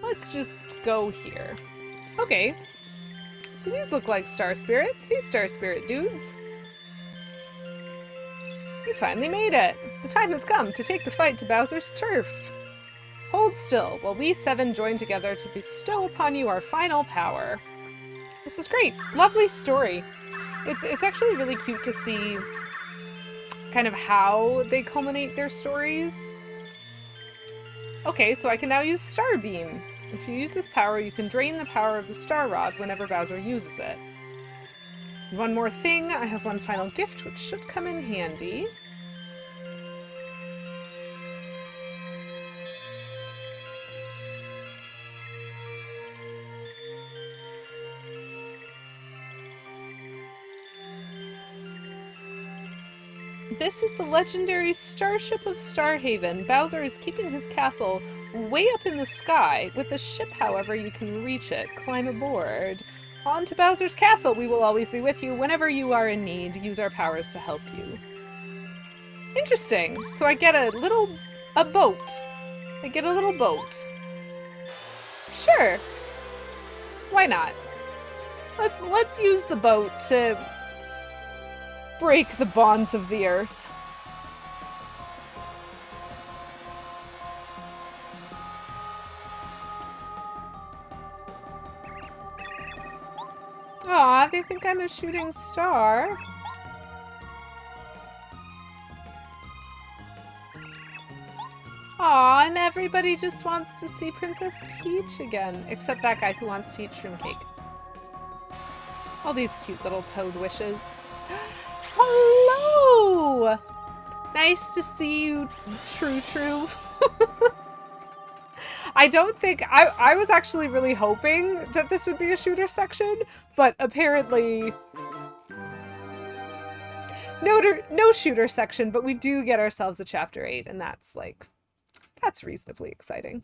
Let's just go here. Okay. So these look like star spirits. Hey, star spirit dudes. You finally made it. The time has come to take the fight to Bowser's turf. Hold still while we 7 join together to bestow upon you our final power. This is great. Lovely story. It's actually really cute to see kind of how they culminate their stories. Okay, so I can now use Star Beam. If you use this power, you can drain the power of the Star Rod whenever Bowser uses it. One more thing, I have one final gift which should come in handy. This is the legendary Starship of Starhaven. Bowser is keeping his castle way up in the sky. With the ship, however, you can reach it. Climb aboard. On to Bowser's castle. We will always be with you whenever you are in need. Use our powers to help you. Interesting. So I get a boat. I get a little boat. Sure. Why not? Let's use the boat to break the bonds of the earth. Aw, they think I'm a shooting star. Aw, and everybody just wants to see Princess Peach again, except that guy who wants to eat shroom cake. All these cute little toad wishes. Hello! Nice to see you, True. I don't think... I was actually really hoping that this would be a shooter section, but apparently... No shooter section, but we do get ourselves a Chapter 8, and that's, like... that's reasonably exciting.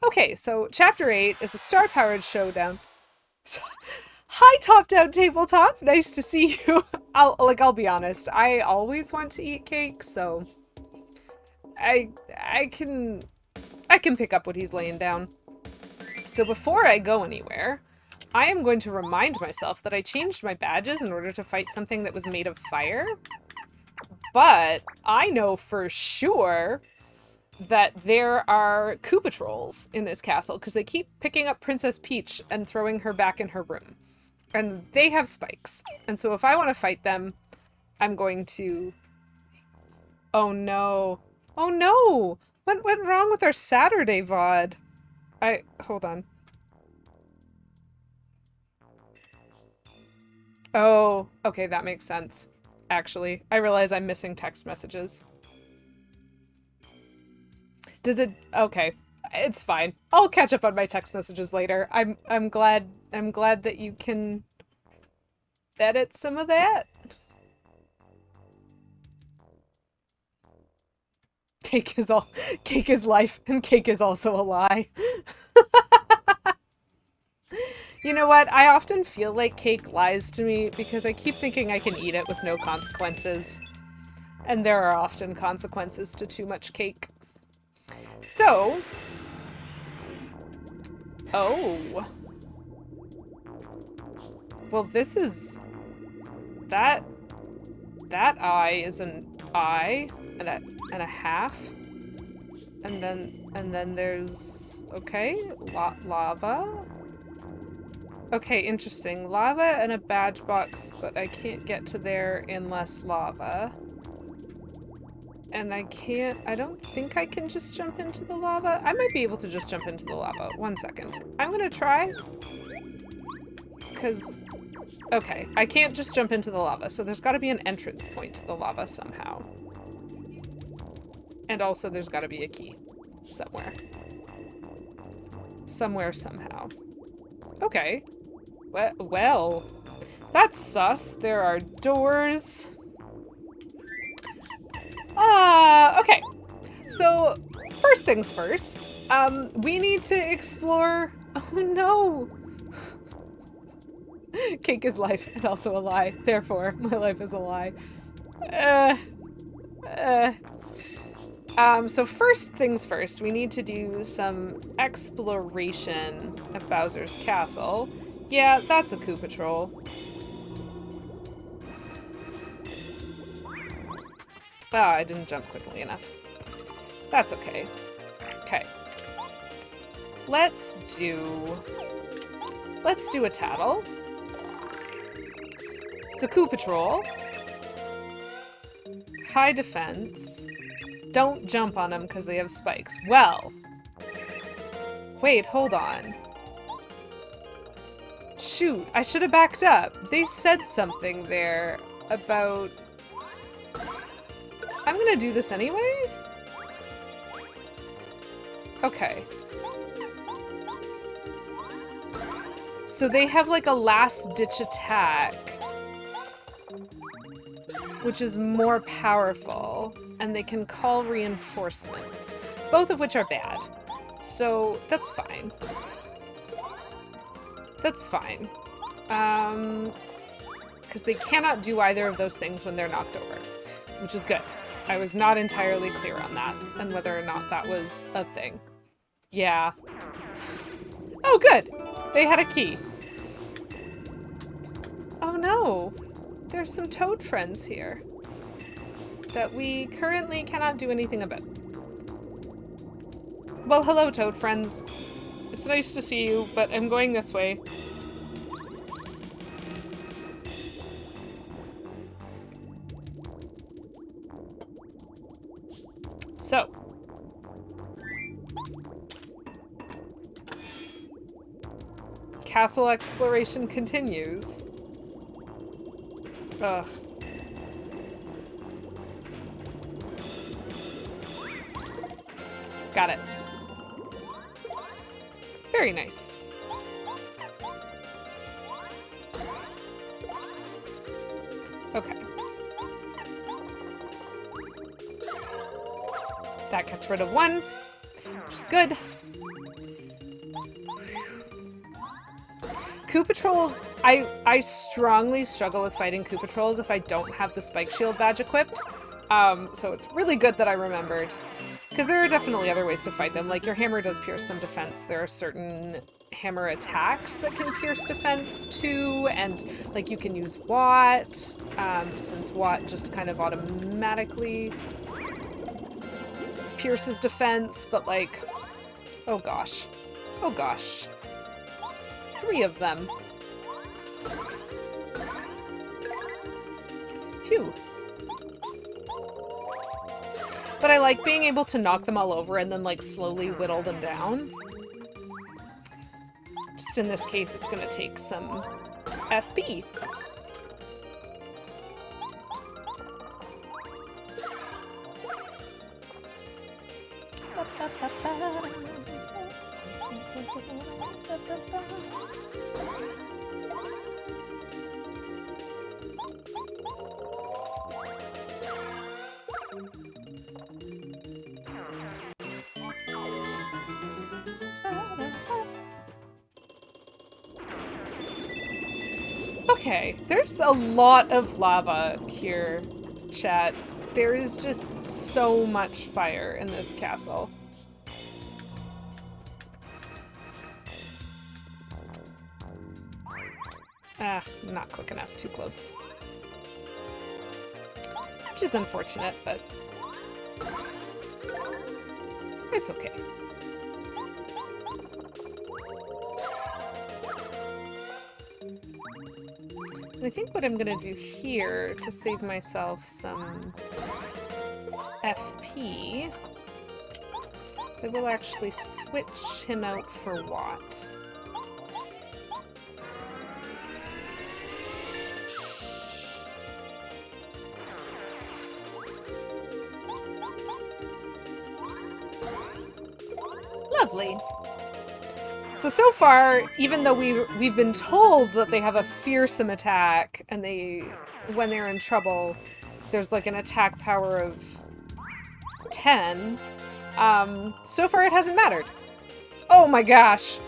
Okay, so Chapter 8 is a star-powered showdown. Hi, top-down tabletop. Nice to see you. I'll be honest. I always want to eat cake, so I can pick up what he's laying down. So before I go anywhere, I am going to remind myself that I changed my badges in order to fight something that was made of fire. But I know for sure that there are Koopa trolls in this castle because they keep picking up Princess Peach and throwing her back in her room. And they have spikes. And so if I want to fight them, I'm going to... Oh no. Oh no! What went wrong with our Saturday VOD? Hold on. Oh, okay, that makes sense. Actually, I realize I'm missing text messages. Does it? Okay, it's fine. I'll catch up on my text messages later. I'm glad that you can edit some of that. Cake is life, and cake is also a lie. You know what? I often feel like cake lies to me because I keep thinking I can eat it with no consequences. And there are often consequences to too much cake. So... Oh. Well, this is... That eye is an eye and a half. And then there's... Okay, lava. Okay, interesting. Lava and a badge box, but I can't get to there unless lava. And I don't think I can just jump into the lava. I might be able to just jump into the lava. 1 second. I'm gonna try. Because, okay, I can't just jump into the lava, so there's gotta be an entrance point to the lava somehow. And also there's gotta be a key. Somewhere. Somewhere, somehow. Okay. Well, that's sus. There are doors. Okay. So, first things first, we need to explore... Oh no! Cake is life and also a lie. Therefore, my life is a lie. So first things first, we need to do some exploration of Bowser's Castle. Yeah, that's a coup patrol. Ah, I didn't jump quickly enough. That's okay. Okay. Let's do a tattle. It's a coup patrol. High defense. Don't jump on them because they have spikes. Well. Wait, hold on. Shoot, I should have backed up. They said something there about... I'm gonna do this anyway? Okay. So they have like a last-ditch attack, which is more powerful, and they can call reinforcements, both of which are bad. So that's fine. That's fine. Because they cannot do either of those things when they're knocked over, which is good. I was not entirely clear on that, and whether or not that was a thing. Yeah. Oh, good! They had a key. Oh no! There's some toad friends here that we currently cannot do anything about. Well, hello, toad friends. It's nice to see you, but I'm going this way. So. Castle exploration continues. Ugh. Got it. Very nice. Okay. That gets rid of one, which is good. Coup patrols, I strongly struggle with fighting coup patrols if I don't have the spike shield badge equipped. So it's really good that I remembered. Because there are definitely other ways to fight them. Like, your hammer does pierce some defense. There are certain hammer attacks that can pierce defense too, and like you can use Watt, since Watt just kind of automatically pierces defense, but like, oh gosh. Oh gosh. 3 of them. Phew. But I like being able to knock them all over and then like slowly whittle them down. Just in this case, it's gonna take some FP. Okay, there's a lot of lava here, chat. There is just so much fire in this castle. Ah, not quick enough. Too close. Which is unfortunate, but it's okay. I think what I'm gonna do here to save myself some FP is I will actually switch him out for Watt. Lovely. So far, even though we've been told that they have a fearsome attack, and when they're in trouble, there's like an attack power of 10, so far it hasn't mattered. Oh my gosh!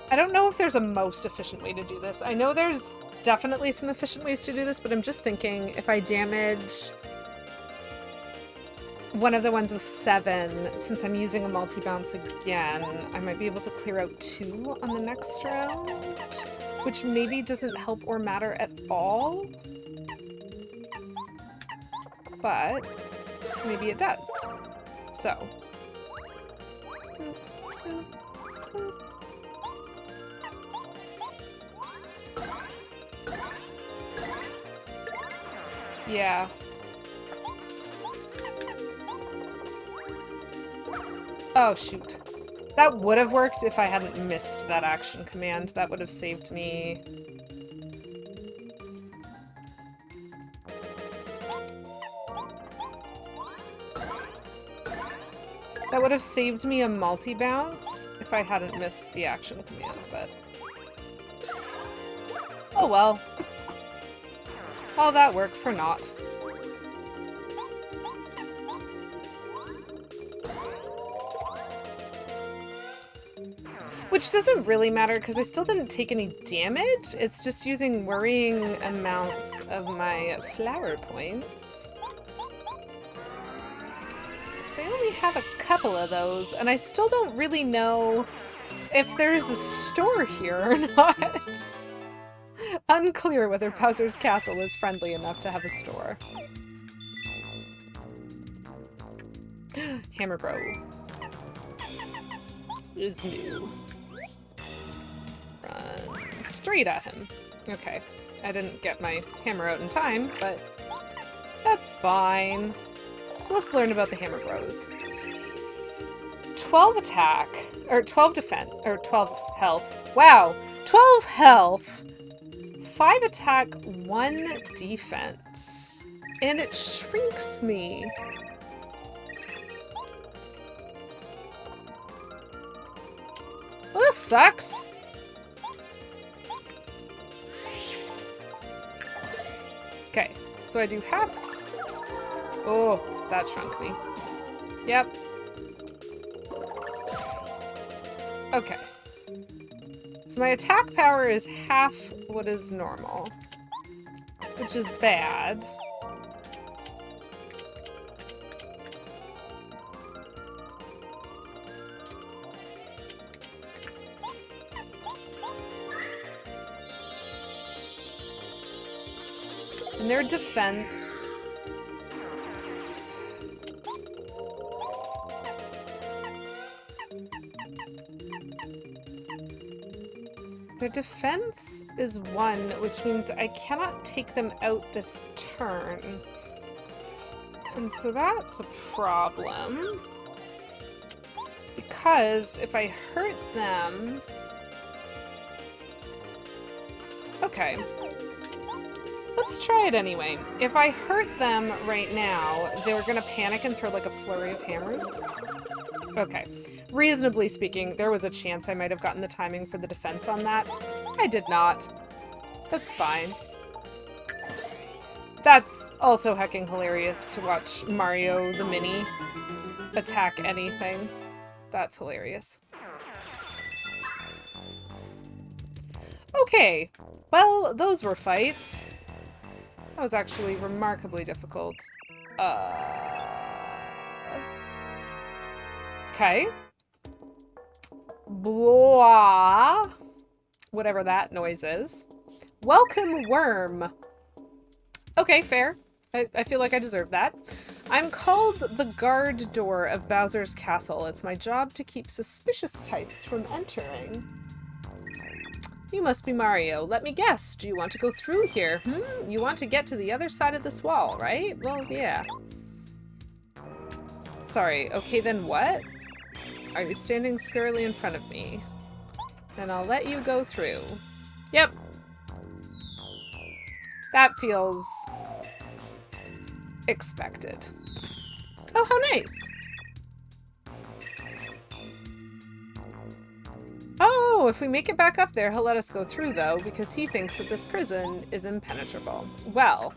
I don't know if there's a most efficient way to do this. I know there's definitely some efficient ways to do this, but I'm just thinking if I damage one of the ones with 7, since I'm using a multi-bounce again, I might be able to clear out 2 on the next round, which maybe doesn't help or matter at all, but maybe it does. So. Yeah. Oh, shoot. That would have worked if I hadn't missed that action command. That would have saved me. That would have saved me a multi-bounce if I hadn't missed the action command, but... oh well. All that work for naught. Which doesn't really matter because I still didn't take any damage. It's just using worrying amounts of my flower points. So I only have a couple of those, and I still don't really know if there's a store here or not. Unclear whether Bowser's Castle is friendly enough to have a store. Hammer Bro is new. Run straight at him. Okay, I didn't get my hammer out in time, but that's fine. So let's learn about the Hammer Bros. 12 attack, or 12 defense, or 12 health. Wow, 12 health. 5 attack, 1 defense. And it shrinks me. Well, this sucks. Okay, so I do half. Oh, that shrunk me. Yep. Okay. So my attack power is half what is normal, which is bad. And their defense... Their defense is 1, which means I cannot take them out this turn. And so that's a problem. Because if I hurt them... Okay. Let's try it anyway. If I hurt them right now, they're gonna panic and throw like a flurry of hammers. Okay. Reasonably speaking, there was a chance I might have gotten the timing for the defense on that. I did not. That's fine. That's also hecking hilarious to watch Mario the Mini attack anything. That's hilarious. Okay. Well, those were fights. That was actually remarkably difficult. Okay. Blah. Whatever that noise is. Welcome, worm. Okay, fair. I feel like I deserve that. I'm called the guard door of Bowser's castle. It's my job to keep suspicious types from entering. You must be Mario. Let me guess. Do you want to go through here? You want to get to the other side of this wall, right? Well, yeah. Sorry. Okay, then what? Are you standing squarely in front of me? Then I'll let you go through. Yep. That feels expected. Oh, how nice. Oh, if we make it back up there, he'll let us go through, though, because he thinks that this prison is impenetrable. Well,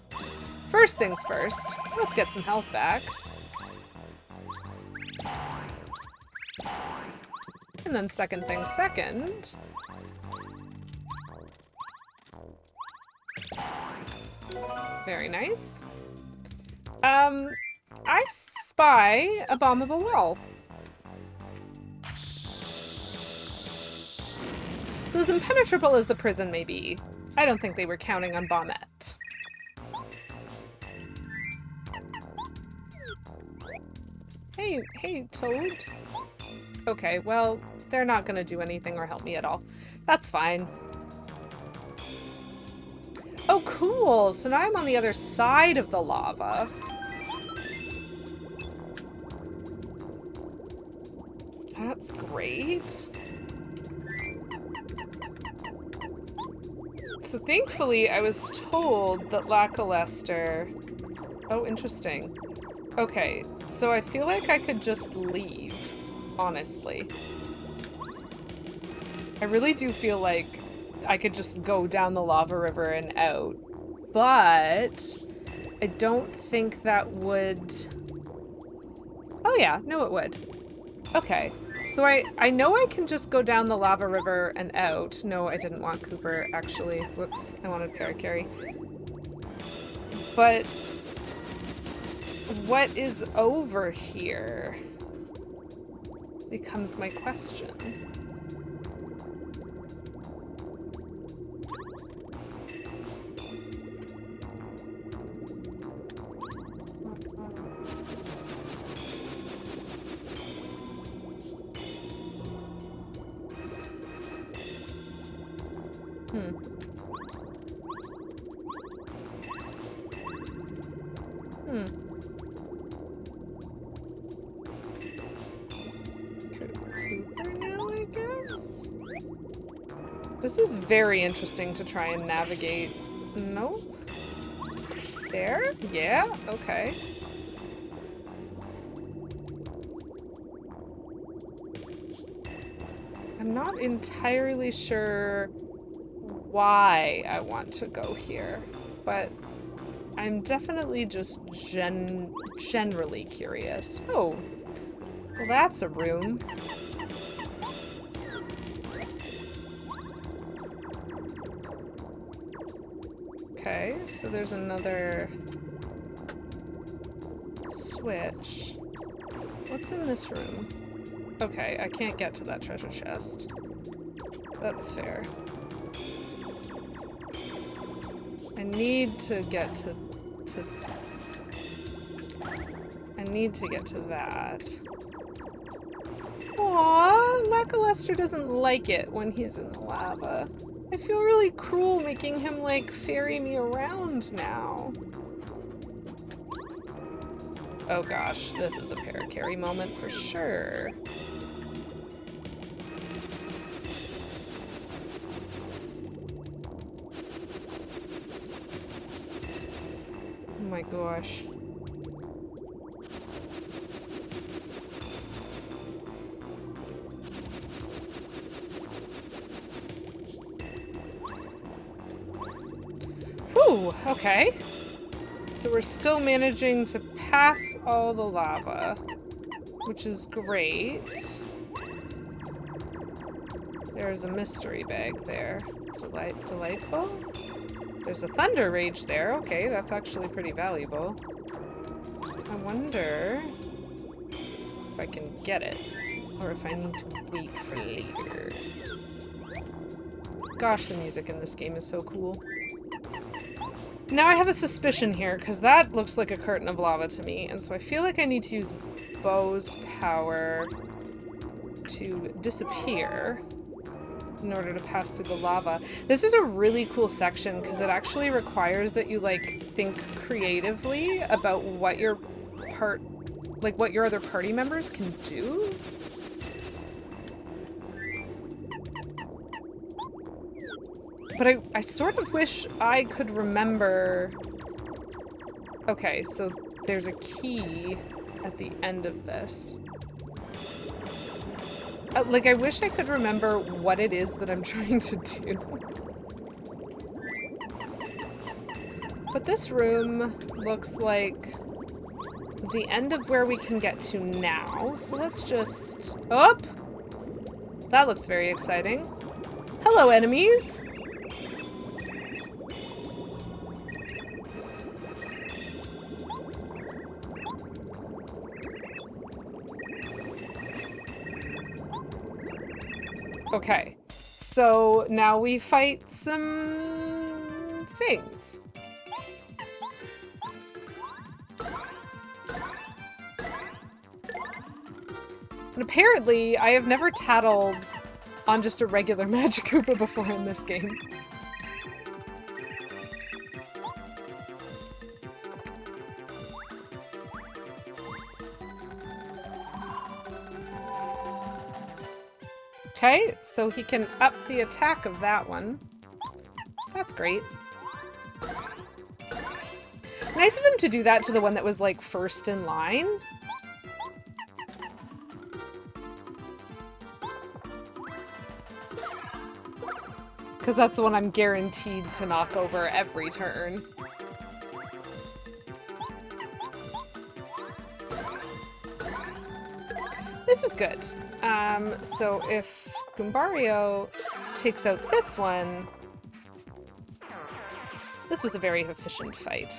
first things first, let's get some health back. And then second things second. Very nice. I spy a bombable wall. So as impenetrable as the prison may be, I don't think they were counting on Bombette. Hey, Toad. Okay, well, they're not gonna do anything or help me at all. That's fine. Oh, cool! So now I'm on the other side of the lava. That's great. So thankfully, I was told that Lackluster... Oh, interesting. Okay, so I feel like I could just leave, honestly. I really do feel like I could just go down the lava river and out, but I don't think that would... Oh yeah, no it would. Okay, so I know I can just go down the lava river and out. No, I didn't want Cooper, actually. Whoops, I wanted Parakarry. But what is over here becomes my question. Cooper now, I guess? This is very interesting to try and navigate. Nope. There? Yeah? Okay. I'm not entirely sure why I want to go here, but I'm definitely just generally curious. Oh, well that's a room. Okay, so there's another switch. What's in this room? Okay, I can't get to that treasure chest. That's fair. I need to get to to... I need to get to that. Aww, Lackluster doesn't like it when he's in the lava. I feel really cruel making him, like, ferry me around now. Oh gosh, this is a para-carry moment for sure. Oh my gosh. Whew, okay. So we're still managing to pass all the lava, which is great. There's a mystery bag there. Delightful? There's a thunder rage there. Okay, that's actually pretty valuable. I wonder if I can get it, or if I need to wait for later. Gosh, the music in this game is so cool. Now I have a suspicion here, because that looks like a curtain of lava to me, and so I feel like I need to use Bow's power to disappear in order to pass through the lava. This is a really cool section, because it actually requires that you, like, think creatively about what your what your other party members can do. But I sort of wish I could remember... Okay, so there's a key at the end of this. Like, I wish I could remember what it is that I'm trying to do. But this room looks like the end of where we can get to now. So let's just... Oh! That looks very exciting. Hello, enemies! Okay, so now we fight some things. And apparently, I have never tattled on just a regular Magic Koopa before in this game. Okay, so he can up the attack of that one. That's great. Nice of him to do that to the one that was, like, first in line. Because that's the one I'm guaranteed to knock over every turn. This is good. So if Goombario takes out this one, this was a very efficient fight.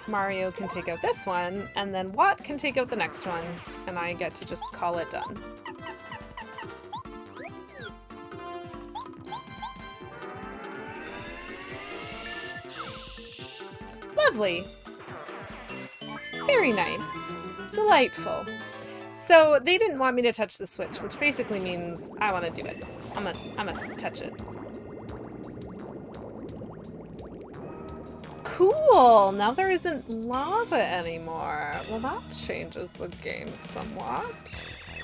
Mario can take out this one, and then Watt can take out the next one, and I get to just call it done. Lovely. Very nice. Delightful. So they didn't want me to touch the switch, which basically means I want to do it. I'm gonna touch it. Cool! Now there isn't lava anymore. Well, that changes the game somewhat.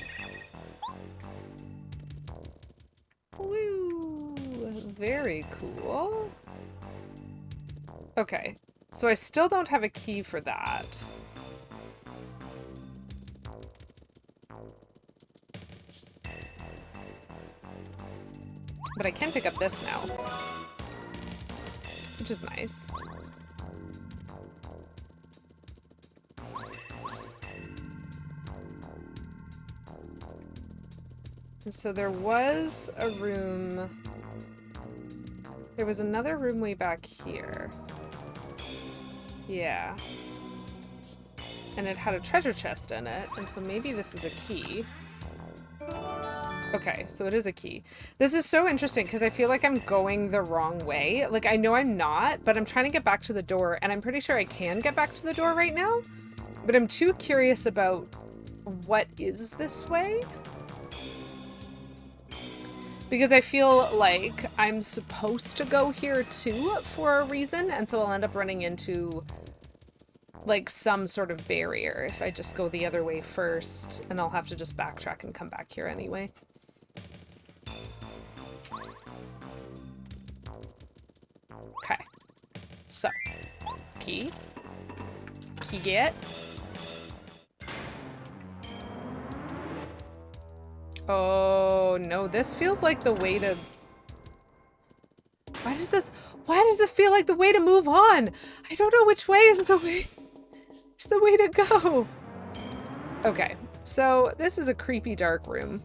Woo! Very cool. Okay, so I still don't have a key for that. But I can pick up this now, which is nice. So there was a room. There was another room way back here. Yeah. And it had a treasure chest in it, and so maybe this is a key. Okay, so it is a key. This is so interesting because I feel like I'm going the wrong way. Like, I know I'm not, but I'm trying to get back to the door, and I'm pretty sure I can get back to the door right now. But I'm too curious about what is this way. Because I feel like I'm supposed to go here too for a reason, and so I'll end up running into like some sort of barrier if I just go the other way first, and I'll have to just backtrack and come back here anyway. Okay. So, key. Key get. Oh, no, this feels like the way to... Why does this feel like the way to move on? I don't know which way is the way... It's the way to go. Okay, so this is a creepy dark room.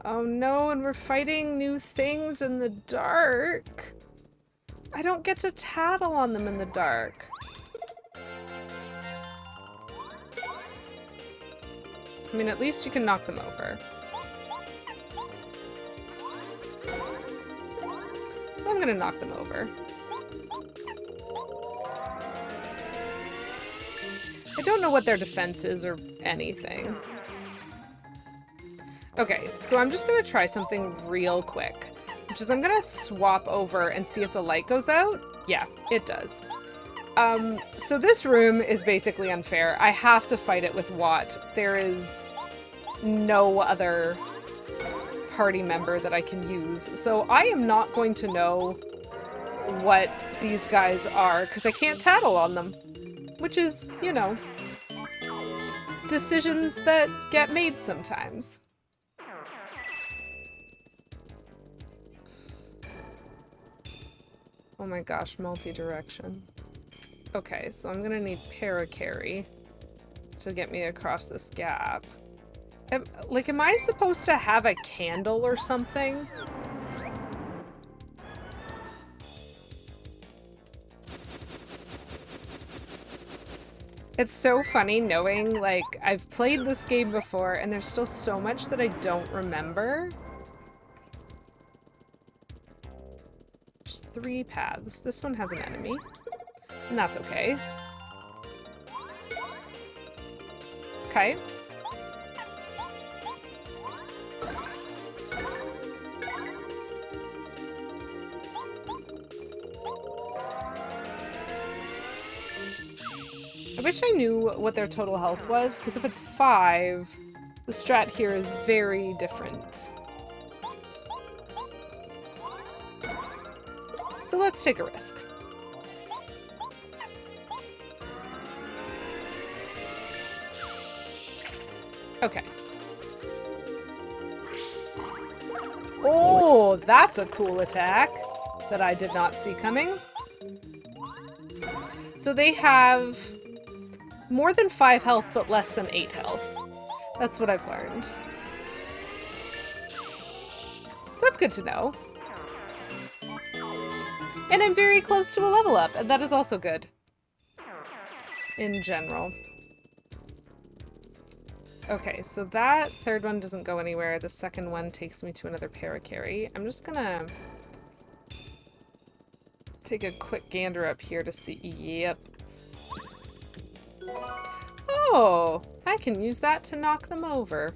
Oh no, and we're fighting new things in the dark. I don't get to tattle on them in the dark. I mean, at least you can knock them over. So I'm gonna knock them over. I don't know what their defense is or anything. Okay, so I'm just gonna try something real quick, which is I'm gonna swap over and see if the light goes out. Yeah, it does. So this room is basically unfair. I have to fight it with Watt. There is no other party member that I can use. So I am not going to know what these guys are because I can't tattle on them, which is, you know, decisions that get made sometimes. Oh my gosh, multi-direction. Okay, so I'm gonna need para-carry to get me across this gap. Like, am I supposed to have a candle or something? It's so funny knowing, like, I've played this game before and there's still so much that I don't remember. There's 3 paths. This one has an enemy. And that's okay. Okay. I wish I knew what their total health was, because if it's 5, the strat here is very different. So let's take a risk. Okay. Oh, that's a cool attack that I did not see coming. So they have more than 5 health, but less than 8 health. That's what I've learned. So that's good to know. And I'm very close to a level up, and that is also good. In general. Okay, so that third one doesn't go anywhere. The second one takes me to another para-carry. I'm just gonna take a quick gander up here to see. Yep. Oh, I can use that to knock them over.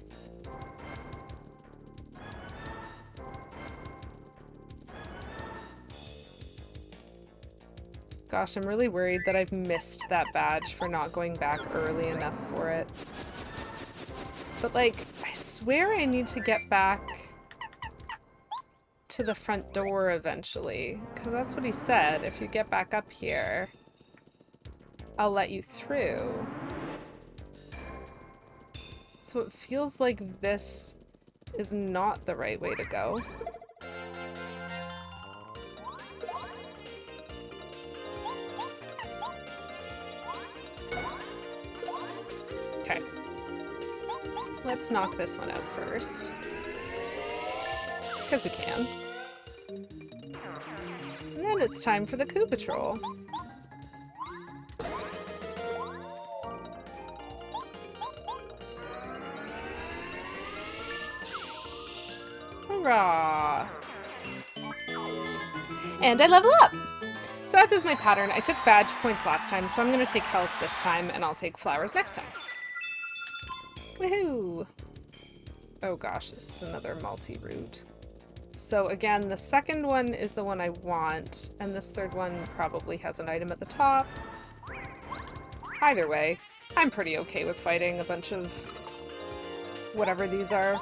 Gosh, I'm really worried that I've missed that badge for not going back early enough for it. But, like, I swear I need to get back to the front door eventually. Because that's what he said. If you get back up here, I'll let you through. So it feels like this is not the right way to go. Okay. Let's knock this one out first. Because we can. And then it's time for the coup patrol. Hurrah! And I level up! So as is my pattern, I took badge points last time, so I'm going to take health this time, and I'll take flowers next time. Woohoo! Oh gosh, this is another multi-route. So again, the second one is the one I want, and this third one probably has an item at the top. Either way, I'm pretty okay with fighting a bunch of whatever these are.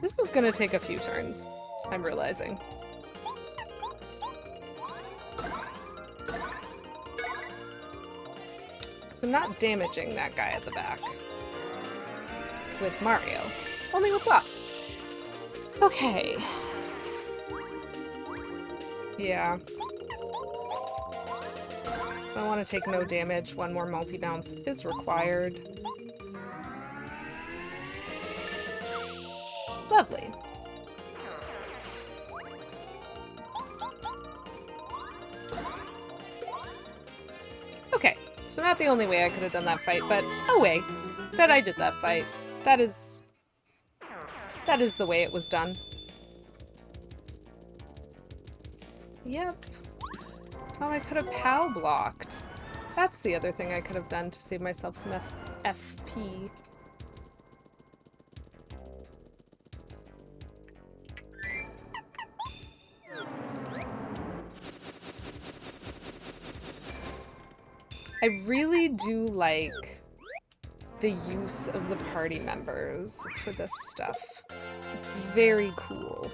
This is gonna take a few turns, I'm realizing. Because I'm not damaging that guy at the back with Mario, only with Blah. Okay. Yeah. I want to take no damage. One more multi-bounce is required. Lovely. Okay, so not the only way I could have done that fight, but a way that I did that fight. That is the way it was done. Yep. Oh, I could have POW blocked. That's the other thing I could have done to save myself some FP. I really do like the use of the party members for this stuff. It's very cool.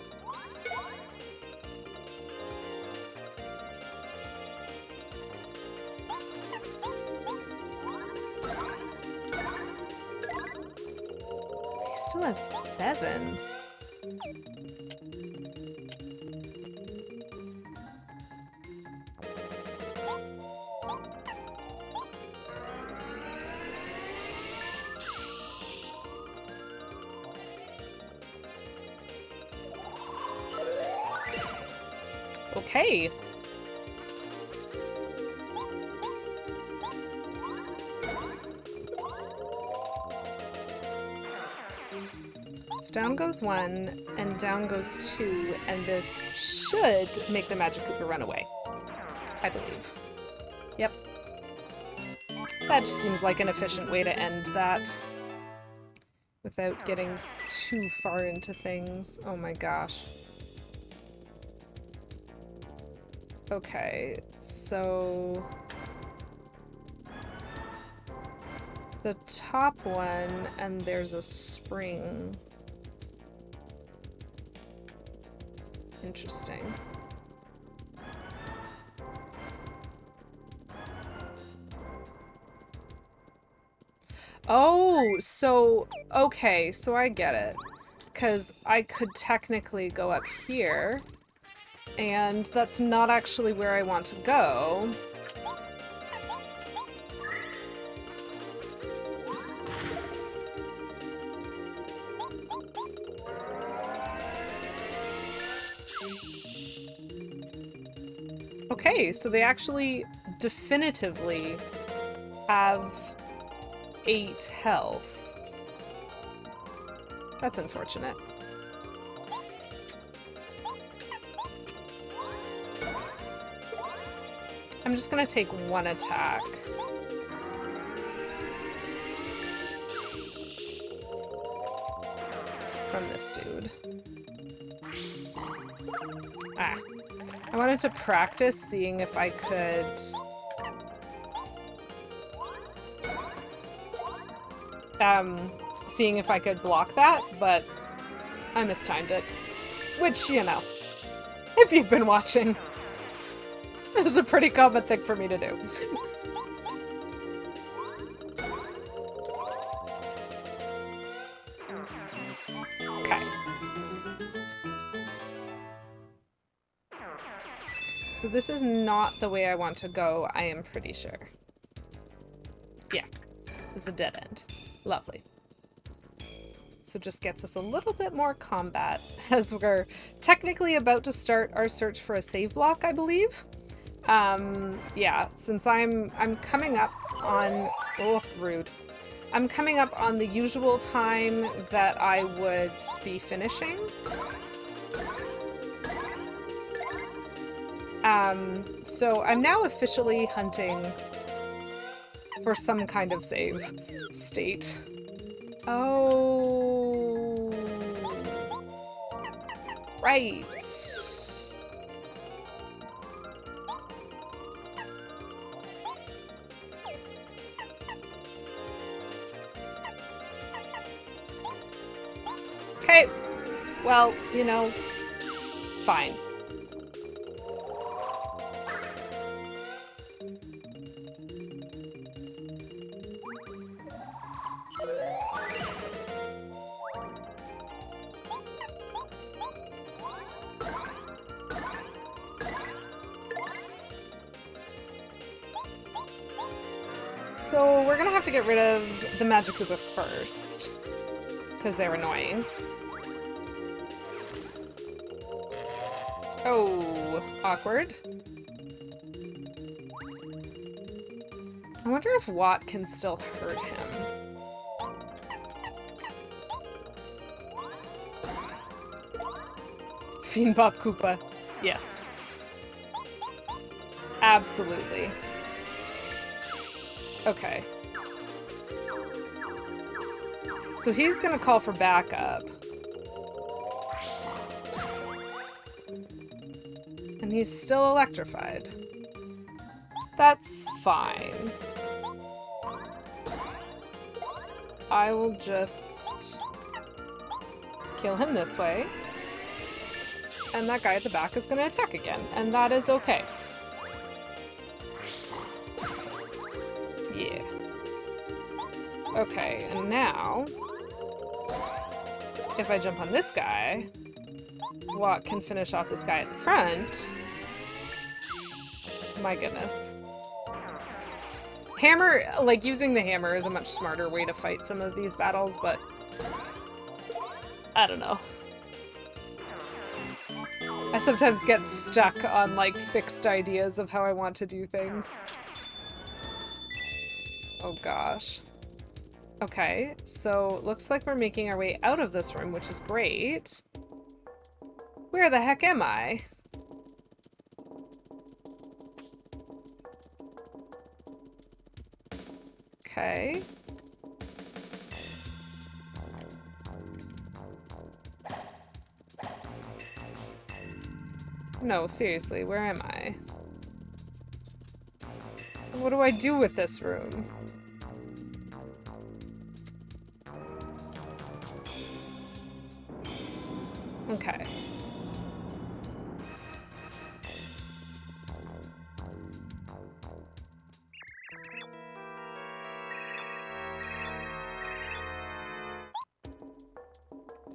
He still has 7. Okay. So down goes 1, and down goes 2, and this should make the Magic Koopa run away. I believe. Yep. That just seems like an efficient way to end that. Without getting too far into things. Oh my gosh. Okay, so the top one, and there's a spring. Interesting. Oh, so, okay, so I get it. 'Cause I could technically go up here. And that's not actually where I want to go. Okay, so they actually definitively have 8 health. That's unfortunate. I'm just gonna take 1 attack. From this dude. Ah. I wanted to practice seeing if I could... seeing if I could block that, but I mistimed it. Which, you know, if you've been watching... This is a pretty common thing for me to do. Okay. So this is not the way I want to go, I am pretty sure. Yeah. This is a dead end. Lovely. So it just gets us a little bit more combat as we're technically about to start our search for a save block, I believe. Yeah, since I'm coming up on, oh, rude. I'm coming up on the usual time that I would be finishing. So I'm now officially hunting for some kind of save state. Oh, right. Okay, well, you know, fine. So we're gonna have to get rid of the Magic Koopa first, because they're annoying. Oh, awkward. I wonder if Watt can still hurt him. Fiend Bop Koopa. Yes. Absolutely. Okay. So he's gonna call for backup. And he's still electrified. That's fine. I will just kill him this way. And that guy at the back is gonna attack again, and that is okay. Yeah. Okay, and now, if I jump on this guy, Watt can finish off this guy at the front. My goodness. Hammer, like, using the hammer is a much smarter way to fight some of these battles, but I don't know. I sometimes get stuck on, like, fixed ideas of how I want to do things. Oh gosh. Okay, so looks like we're making our way out of this room, which is great. Where the heck am I? Okay. No, seriously, where am I? What do I do with this room? Okay.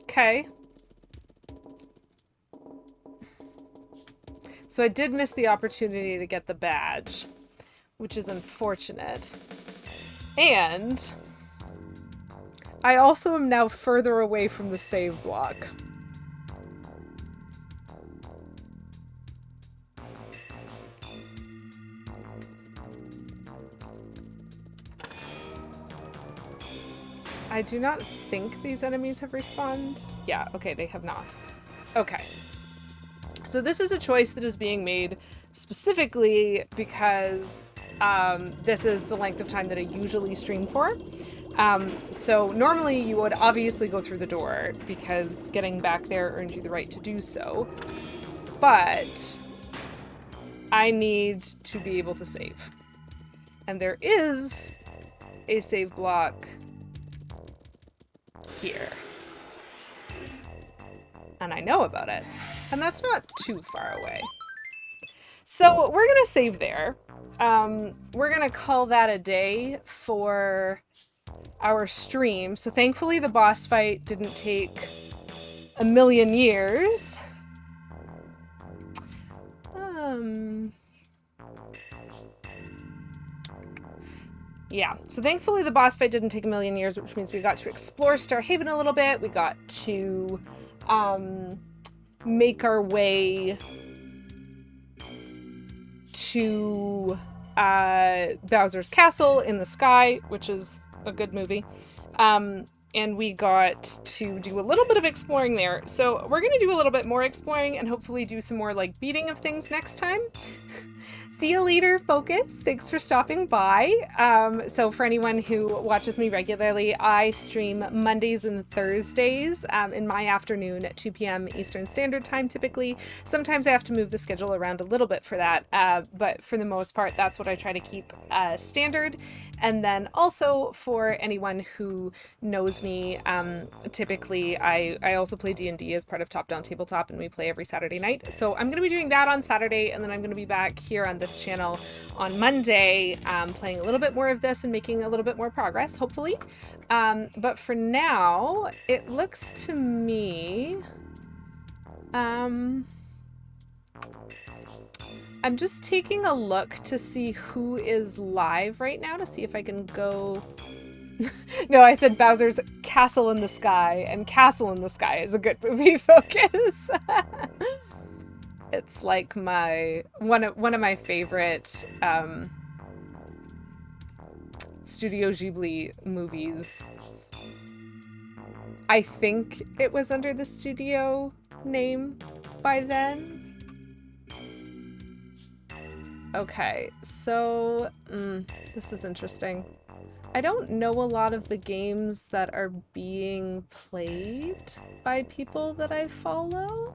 Okay. So I did miss the opportunity to get the badge, which is unfortunate. And I also am now further away from the save block. I do not think these enemies have respawned. Yeah, okay, they have not. Okay. So this is a choice that is being made specifically because this is the length of time that I usually stream for. So normally you would obviously go through the door because getting back there earns you the right to do so. But I need to be able to save. And there is a save block here. And I know about it. And that's not too far away. So we're gonna save there. We're gonna call that a day for our stream. So thankfully the boss fight didn't take a million years. Yeah, so thankfully the boss fight didn't take a million years, which means we got to explore Starhaven a little bit. We got to make our way to Bowser's Castle in the sky, which is a good movie. And we got to do a little bit of exploring there. So we're going to do a little bit more exploring and hopefully do some more like beating of things next time. See you later, Focus. Thanks for stopping by. So for anyone who watches me regularly, I stream Mondays and Thursdays in my afternoon at 2 p.m. Eastern Standard Time typically. Sometimes I have to move the schedule around a little bit for that, but for the most part, that's what I try to keep standard. And then also for anyone who knows me, typically I also play D&D as part of Top Down Tabletop, and we play every Saturday night. So I'm going to be doing that on Saturday, and then I'm going to be back here on this channel on Monday, playing a little bit more of this and making a little bit more progress, hopefully. But for now, it looks to me... I'm just taking a look to see who is live right now to see if I can go... No, I said Bowser's Castle in the Sky, and Castle in the Sky is a good movie, Focus. It's like one of my favorite Studio Ghibli movies. I think it was under the studio name by then. Okay, so this is interesting. I don't know a lot of the games that are being played by people that I follow.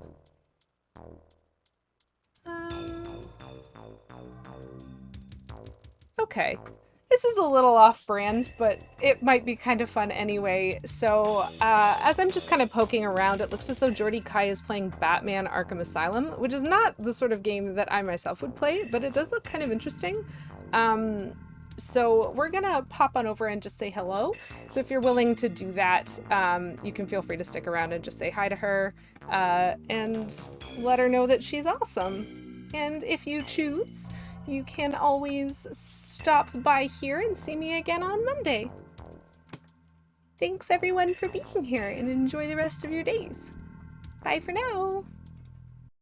Okay, this is a little off-brand, but it might be kind of fun anyway. So as I'm just kind of poking around, it looks as though Jordy Kai is playing Batman Arkham Asylum, which is not the sort of game that I myself would play, but it does look kind of interesting. So we're gonna pop on over and just say hello. So if you're willing to do that, you can feel free to stick around and just say hi to her and let her know that she's awesome. And if you choose, you can always stop by here and see me again on Monday. Thanks everyone for being here, and enjoy the rest of your days. Bye for now.